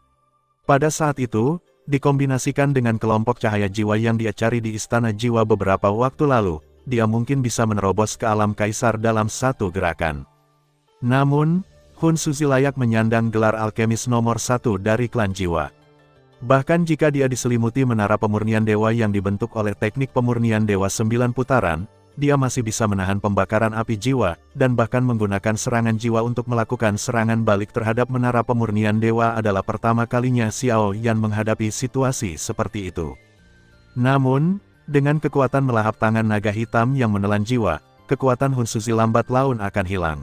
Pada saat itu, dikombinasikan dengan kelompok cahaya jiwa yang dia cari di istana jiwa beberapa waktu lalu, dia mungkin bisa menerobos ke alam kaisar dalam satu gerakan. Namun, Hun Suzi layak menyandang gelar alkemis nomor 1 dari klan jiwa. Bahkan jika dia diselimuti menara pemurnian dewa yang dibentuk oleh teknik pemurnian dewa 9 putaran, dia masih bisa menahan pembakaran api jiwa, dan bahkan menggunakan serangan jiwa untuk melakukan serangan balik terhadap menara pemurnian dewa adalah pertama kalinya Xiao Yan menghadapi situasi seperti itu. Namun, dengan kekuatan melahap tangan naga hitam yang menelan jiwa, kekuatan Hun Suzi lambat laun akan hilang.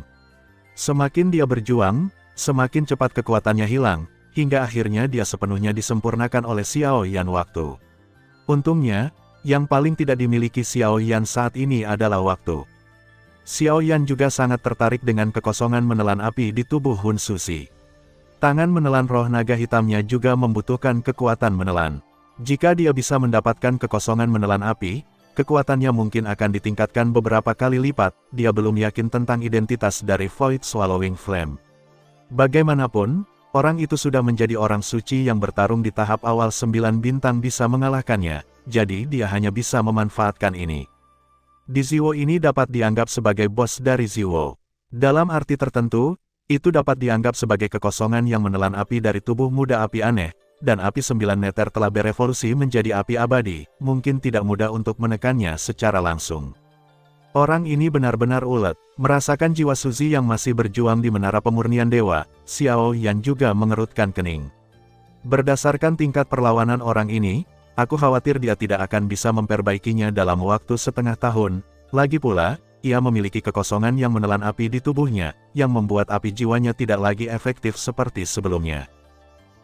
Semakin dia berjuang, semakin cepat kekuatannya hilang, hingga akhirnya dia sepenuhnya disempurnakan oleh Xiao Yan waktu. Untungnya, yang paling tidak dimiliki Xiao Yan saat ini adalah waktu. Xiao Yan juga sangat tertarik dengan kekosongan menelan api di tubuh Hun Suzi. Tangan menelan roh naga hitamnya juga membutuhkan kekuatan menelan. Jika dia bisa mendapatkan kekosongan menelan api, kekuatannya mungkin akan ditingkatkan beberapa kali lipat. Dia belum yakin tentang identitas dari Void Swallowing Flame. Bagaimanapun, orang itu sudah menjadi orang suci yang bertarung di tahap awal 9 bintang bisa mengalahkannya, jadi dia hanya bisa memanfaatkan ini. Di Ziwo ini dapat dianggap sebagai bos dari Ziwo. Dalam arti tertentu, itu dapat dianggap sebagai kekosongan yang menelan api dari tubuh muda api aneh, dan api 9 neter telah berevolusi menjadi api abadi, mungkin tidak mudah untuk menekannya secara langsung. Orang ini benar-benar ulet, merasakan jiwa Suzy yang masih berjuang di menara pemurnian dewa. Xiao Yan juga mengerutkan kening. Berdasarkan tingkat perlawanan orang ini, aku khawatir dia tidak akan bisa memperbaikinya dalam waktu setengah tahun. Lagi pula, ia memiliki kekosongan yang menelan api di tubuhnya, yang membuat api jiwanya tidak lagi efektif seperti sebelumnya.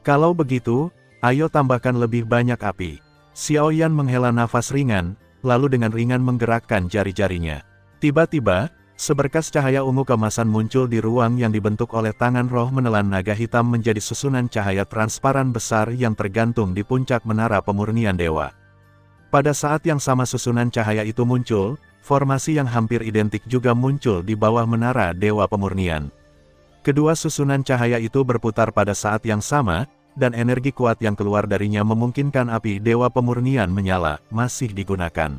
Kalau begitu, ayo tambahkan lebih banyak api. Xiao Yan menghela nafas ringan, lalu dengan ringan menggerakkan jari-jarinya. Tiba-tiba, seberkas cahaya ungu keemasan muncul di ruang yang dibentuk oleh tangan roh menelan naga hitam menjadi susunan cahaya transparan besar yang tergantung di puncak menara pemurnian dewa. Pada saat yang sama susunan cahaya itu muncul, formasi yang hampir identik juga muncul di bawah menara dewa pemurnian. Kedua susunan cahaya itu berputar pada saat yang sama, dan energi kuat yang keluar darinya memungkinkan api dewa pemurnian menyala, masih digunakan.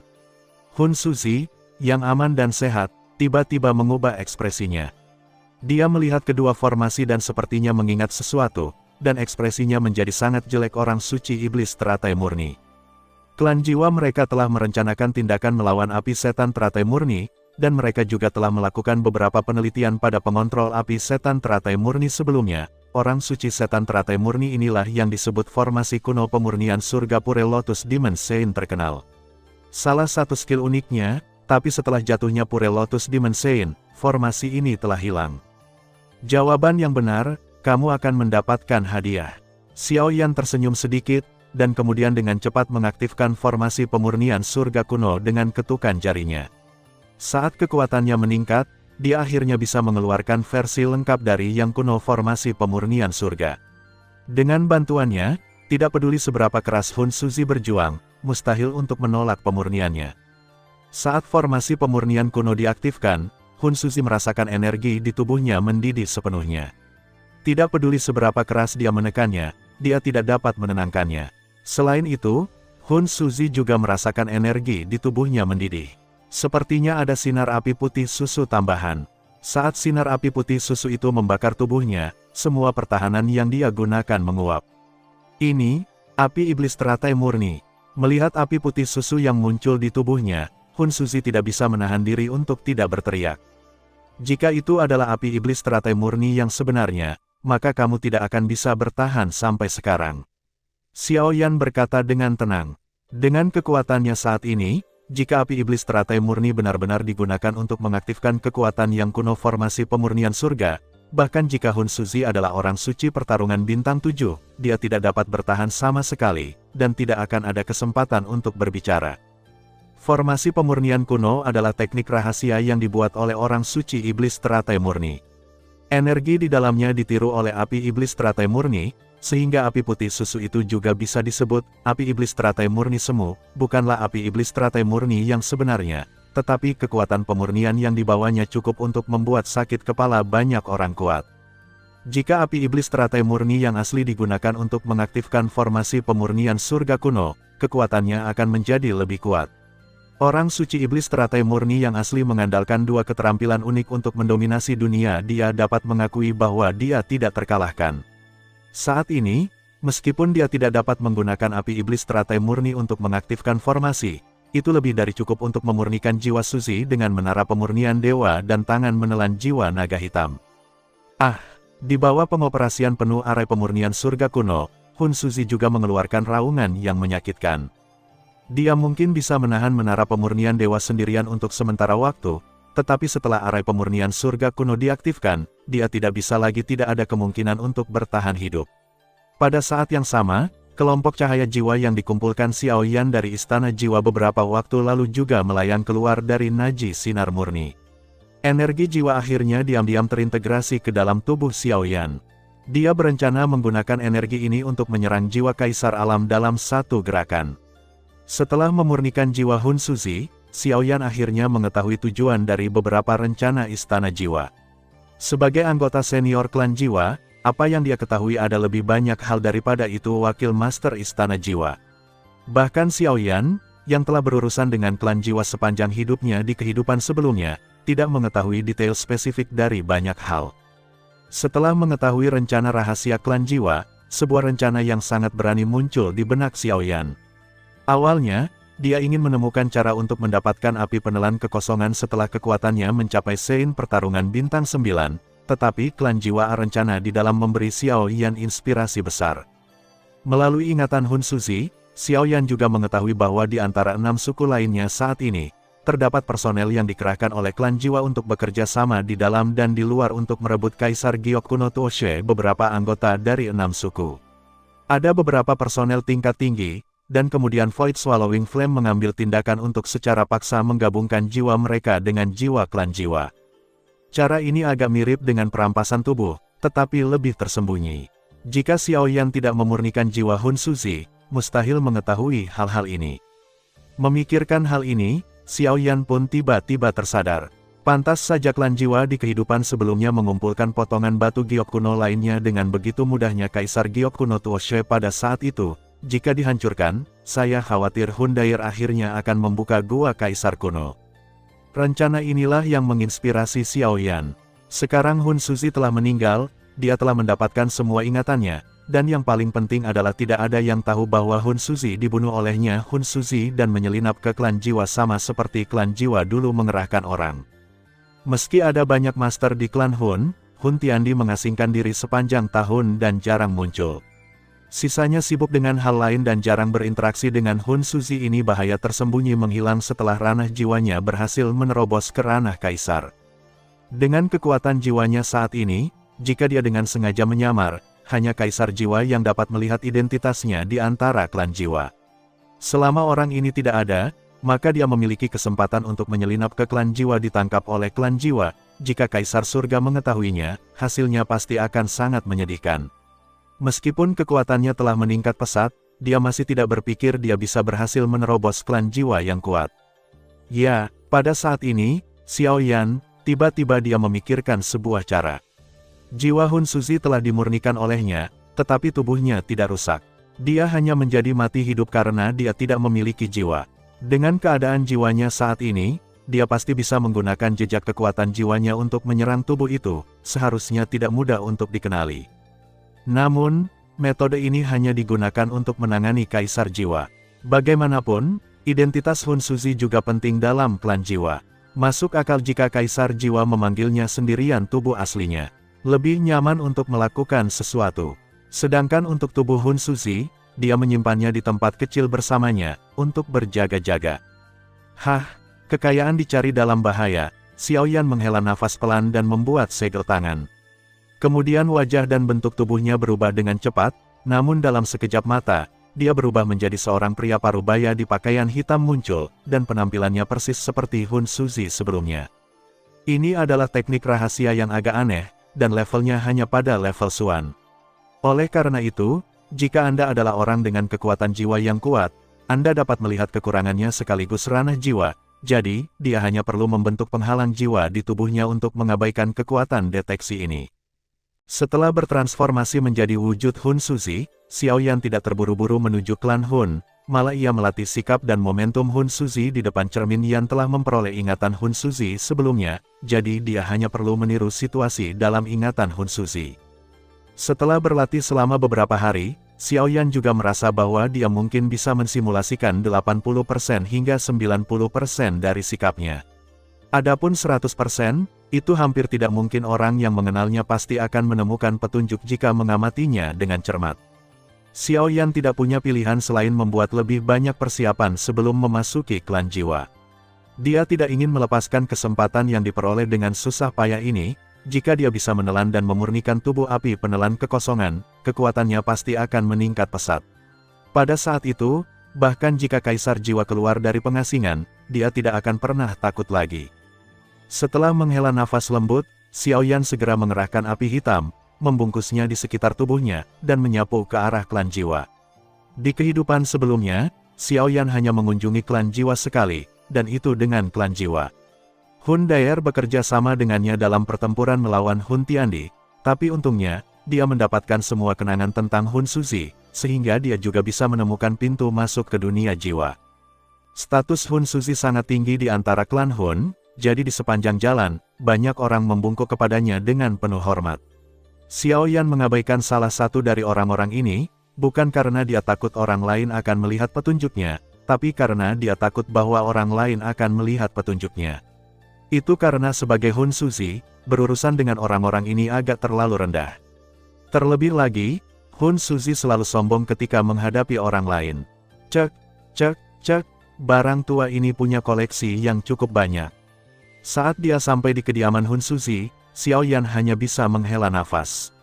Hun Suzy, yang aman dan sehat, tiba-tiba mengubah ekspresinya. Dia melihat kedua formasi dan sepertinya mengingat sesuatu, dan ekspresinya menjadi sangat jelek orang suci iblis teratai murni. Klan jiwa mereka telah merencanakan tindakan melawan api setan teratai murni, dan mereka juga telah melakukan beberapa penelitian pada pengontrol api setan teratai murni sebelumnya. Orang suci setan teratai murni inilah yang disebut formasi kuno pemurnian surga Pure Lotus Demon Sein terkenal. Salah satu skill uniknya, tapi setelah jatuhnya Pure Lotus Demon Sein, formasi ini telah hilang. Jawaban yang benar, kamu akan mendapatkan hadiah. Xiao Yan tersenyum sedikit, dan kemudian dengan cepat mengaktifkan formasi pemurnian surga kuno dengan ketukan jarinya. Saat kekuatannya meningkat, dia akhirnya bisa mengeluarkan versi lengkap dari yang kuno formasi pemurnian surga. Dengan bantuannya, tidak peduli seberapa keras Hun Suzy berjuang, mustahil untuk menolak pemurniannya. Saat formasi pemurnian kuno diaktifkan, Hun Suzy merasakan energi di tubuhnya mendidih sepenuhnya. Tidak peduli seberapa keras dia menekannya, dia tidak dapat menenangkannya. Selain itu, Hun Suzy juga merasakan energi di tubuhnya mendidih. Sepertinya ada sinar api putih susu tambahan. Saat sinar api putih susu itu membakar tubuhnya, semua pertahanan yang dia gunakan menguap. Ini, api iblis teratai murni. Melihat api putih susu yang muncul di tubuhnya, Hun Suzy tidak bisa menahan diri untuk tidak berteriak. Jika itu adalah api iblis teratai murni yang sebenarnya, maka kamu tidak akan bisa bertahan sampai sekarang. Xiao Yan berkata dengan tenang. Dengan kekuatannya saat ini, jika api iblis teratai murni benar-benar digunakan untuk mengaktifkan kekuatan yang kuno formasi pemurnian surga, bahkan jika Hun Suzy adalah orang suci pertarungan bintang 7, dia tidak dapat bertahan sama sekali, dan tidak akan ada kesempatan untuk berbicara. Formasi pemurnian kuno adalah teknik rahasia yang dibuat oleh orang suci iblis teratai murni. Energi di dalamnya ditiru oleh api iblis teratai murni, sehingga api putih susu itu juga bisa disebut api iblis teratai murni semu, bukanlah api iblis teratai murni yang sebenarnya, tetapi kekuatan pemurnian yang dibawanya cukup untuk membuat sakit kepala banyak orang kuat. Jika api iblis teratai murni yang asli digunakan untuk mengaktifkan formasi pemurnian surga kuno, kekuatannya akan menjadi lebih kuat. Orang suci iblis teratai murni yang asli mengandalkan dua keterampilan unik untuk mendominasi dunia. Dia dapat mengakui bahwa dia tidak terkalahkan. Saat ini, meskipun dia tidak dapat menggunakan api iblis teratai murni untuk mengaktifkan formasi, itu lebih dari cukup untuk memurnikan jiwa Suzy dengan menara pemurnian dewa dan tangan menelan jiwa naga hitam. Di bawah pengoperasian penuh arai pemurnian surga kuno, Hun Suzy juga mengeluarkan raungan yang menyakitkan. Dia mungkin bisa menahan menara pemurnian dewa sendirian untuk sementara waktu, tetapi setelah arai pemurnian surga kuno diaktifkan, dia tidak bisa lagi, tidak ada kemungkinan untuk bertahan hidup. Pada saat yang sama, kelompok cahaya jiwa yang dikumpulkan Xiao Yan dari istana jiwa beberapa waktu lalu juga melayang keluar dari Naji sinar murni. Energi jiwa akhirnya diam-diam terintegrasi ke dalam tubuh Xiao Yan. Dia berencana menggunakan energi ini untuk menyerang jiwa Kaisar Alam dalam satu gerakan. Setelah memurnikan jiwa Hun Suzi, Xiaoyan akhirnya mengetahui tujuan dari beberapa rencana Istana Jiwa. Sebagai anggota senior klan Jiwa, apa yang dia ketahui ada lebih banyak hal daripada itu wakil master Istana Jiwa. Bahkan Xiaoyan, yang telah berurusan dengan klan Jiwa sepanjang hidupnya di kehidupan sebelumnya, tidak mengetahui detail spesifik dari banyak hal. Setelah mengetahui rencana rahasia klan Jiwa, sebuah rencana yang sangat berani muncul di benak Xiaoyan. Awalnya, dia ingin menemukan cara untuk mendapatkan api penelan kekosongan setelah kekuatannya mencapai sein pertarungan bintang 9, tetapi klan Jiwa rencana di dalam memberi Xiaoyan inspirasi besar. Melalui ingatan Hun Suzi, Xiaoyan juga mengetahui bahwa di antara 6 suku lainnya saat ini, terdapat personel yang dikerahkan oleh klan Jiwa untuk bekerja sama di dalam dan di luar untuk merebut Kaisar Giok kuno Tuoshe beberapa anggota dari 6 suku. Ada beberapa personel tingkat tinggi, dan kemudian Void Swallowing Flame mengambil tindakan untuk secara paksa menggabungkan jiwa mereka dengan jiwa klan Jiwa. Cara ini agak mirip dengan perampasan tubuh, tetapi lebih tersembunyi. Jika Xiaoyan tidak memurnikan jiwa Hun Suzi, mustahil mengetahui hal-hal ini. Memikirkan hal ini, Xiaoyan pun tiba-tiba tersadar. Pantas saja klan Jiwa di kehidupan sebelumnya mengumpulkan potongan batu giok kuno lainnya dengan begitu mudahnya Kaisar Giok kuno Tuoshe pada saat itu. Jika dihancurkan, saya khawatir Hundair akhirnya akan membuka gua Kaisar kuno. Rencana inilah yang menginspirasi Xiaoyan. Sekarang Hun Suzi telah meninggal, dia telah mendapatkan semua ingatannya. Dan yang paling penting adalah tidak ada yang tahu bahwa Hun Suzi dibunuh olehnya Hun Suzi dan menyelinap ke klan Jiwa sama seperti klan Jiwa dulu mengerahkan orang. Meski ada banyak master di klan Hun, Hun Tiandi mengasingkan diri sepanjang tahun dan jarang muncul. Sisanya sibuk dengan hal lain dan jarang berinteraksi dengan Hun Suzi. Ini bahaya tersembunyi menghilang setelah ranah jiwanya berhasil menerobos ke ranah Kaisar. Dengan kekuatan jiwanya saat ini, jika dia dengan sengaja menyamar, hanya Kaisar Jiwa yang dapat melihat identitasnya di antara klan Jiwa. Selama orang ini tidak ada, maka dia memiliki kesempatan untuk menyelinap ke klan Jiwa ditangkap oleh klan Jiwa. Jika Kaisar Surga mengetahuinya, hasilnya pasti akan sangat menyedihkan. Meskipun kekuatannya telah meningkat pesat, dia masih tidak berpikir dia bisa berhasil menerobos klan Jiwa yang kuat. Ya, pada saat ini, Xiaoyan, tiba-tiba dia memikirkan sebuah cara. Jiwa Hun Suzi telah dimurnikan olehnya, tetapi tubuhnya tidak rusak. Dia hanya menjadi mati hidup karena dia tidak memiliki jiwa. Dengan keadaan jiwanya saat ini, dia pasti bisa menggunakan jejak kekuatan jiwanya untuk menyerang tubuh itu, seharusnya tidak mudah untuk dikenali. Namun, metode ini hanya digunakan untuk menangani Kaisar Jiwa. Bagaimanapun, identitas Hun Suzi juga penting dalam klan Jiwa. Masuk akal jika Kaisar Jiwa memanggilnya sendirian tubuh aslinya. Lebih nyaman untuk melakukan sesuatu. Sedangkan untuk tubuh Hun Suzi, dia menyimpannya di tempat kecil bersamanya, untuk berjaga-jaga. Hah, kekayaan dicari dalam bahaya. Xiaoyan menghela nafas pelan dan membuat segel tangan. Kemudian wajah dan bentuk tubuhnya berubah dengan cepat, namun dalam sekejap mata, dia berubah menjadi seorang pria parubaya di pakaian hitam muncul, dan penampilannya persis seperti Hun Suzi sebelumnya. Ini adalah teknik rahasia yang agak aneh, dan levelnya hanya pada level Suan. Oleh karena itu, jika Anda adalah orang dengan kekuatan jiwa yang kuat, Anda dapat melihat kekurangannya sekaligus ranah jiwa, jadi, dia hanya perlu membentuk penghalang jiwa di tubuhnya untuk mengabaikan kekuatan deteksi ini. Setelah bertransformasi menjadi wujud Hun Suzi, Xiaoyan tidak terburu-buru menuju klan Hun, malah ia melatih sikap dan momentum Hun Suzi di depan cermin yang telah memperoleh ingatan Hun Suzi sebelumnya, jadi dia hanya perlu meniru situasi dalam ingatan Hun Suzi. Setelah berlatih selama beberapa hari, Xiaoyan juga merasa bahwa dia mungkin bisa mensimulasikan 80% hingga 90% dari sikapnya. Adapun 100%, itu hampir tidak mungkin. Orang yang mengenalnya pasti akan menemukan petunjuk jika mengamatinya dengan cermat. Xiaoyan tidak punya pilihan selain membuat lebih banyak persiapan sebelum memasuki klan Jiwa. Dia tidak ingin melepaskan kesempatan yang diperoleh dengan susah payah ini. Jika dia bisa menelan dan memurnikan tubuh api penelan kekosongan, kekuatannya pasti akan meningkat pesat. Pada saat itu, bahkan jika Kaisar Jiwa keluar dari pengasingan, dia tidak akan pernah takut lagi. Setelah menghela nafas lembut, Xiaoyan segera mengerahkan api hitam, membungkusnya di sekitar tubuhnya, dan menyapu ke arah klan jiwa. Di kehidupan sebelumnya, Xiaoyan hanya mengunjungi klan jiwa sekali, dan itu dengan klan jiwa. Hun Daer bekerja sama dengannya dalam pertempuran melawan Hun Tiandi, tapi untungnya, dia mendapatkan semua kenangan tentang Hun Suzi, sehingga dia juga bisa menemukan pintu masuk ke dunia jiwa. Status Hun Suzi sangat tinggi di antara klan Hun, jadi di sepanjang jalan, banyak orang membungkuk kepadanya dengan penuh hormat. Xiaoyan mengabaikan salah satu dari orang-orang ini, bukan karena dia takut orang lain akan melihat petunjuknya, tapi karena dia takut bahwa orang lain akan melihat petunjuknya. Itu karena sebagai Hun Suzi, berurusan dengan orang-orang ini agak terlalu rendah. Terlebih lagi, Hun Suzi selalu sombong ketika menghadapi orang lain. Cek, cek, cek, barang tua ini punya koleksi yang cukup banyak. Saat dia sampai di kediaman Hun Suzi, Xiaoyan hanya bisa menghela nafas.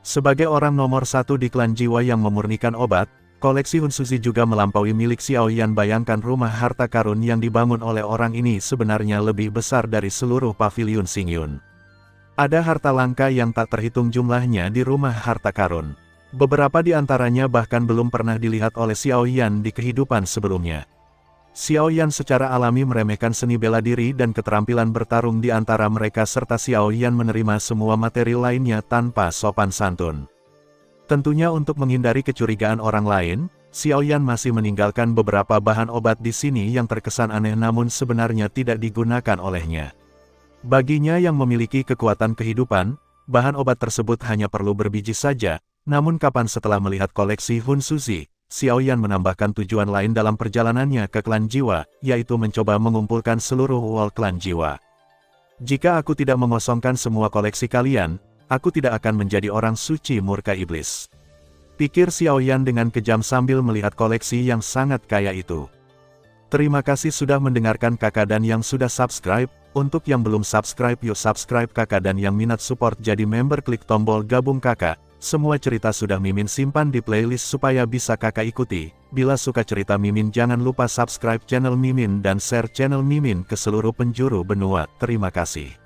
Sebagai orang nomor satu di klan jiwa yang memurnikan obat, koleksi Hun Suzi juga melampaui milik Xiaoyan. Bayangkan rumah harta karun yang dibangun oleh orang ini sebenarnya lebih besar dari seluruh paviliun Xingyun. Ada harta langka yang tak terhitung jumlahnya di rumah harta karun. Beberapa di antaranya bahkan belum pernah dilihat oleh Xiaoyan di kehidupan sebelumnya. Xiaoyan secara alami meremehkan seni bela diri dan keterampilan bertarung di antara mereka serta Xiaoyan menerima semua materi lainnya tanpa sopan santun. Tentunya untuk menghindari kecurigaan orang lain, Xiaoyan masih meninggalkan beberapa bahan obat di sini yang terkesan aneh namun sebenarnya tidak digunakan olehnya. Baginya yang memiliki kekuatan kehidupan, bahan obat tersebut hanya perlu berbiji saja, namun kapan setelah melihat koleksi Hun Suzi, Xiaoyan menambahkan tujuan lain dalam perjalanannya ke klan jiwa, yaitu mencoba mengumpulkan seluruh wall klan jiwa. Jika aku tidak mengosongkan semua koleksi kalian, aku tidak akan menjadi orang suci murka iblis. Pikir Xiaoyan dengan kejam sambil melihat koleksi yang sangat kaya itu. Terima kasih sudah mendengarkan kakak dan yang sudah subscribe. Untuk yang belum subscribe yuk subscribe kakak dan yang minat support jadi member klik tombol gabung kakak. Semua cerita sudah Mimin simpan di playlist supaya bisa kakak ikuti. Bila suka cerita Mimin jangan lupa subscribe channel Mimin dan share channel Mimin ke seluruh penjuru benua. Terima kasih.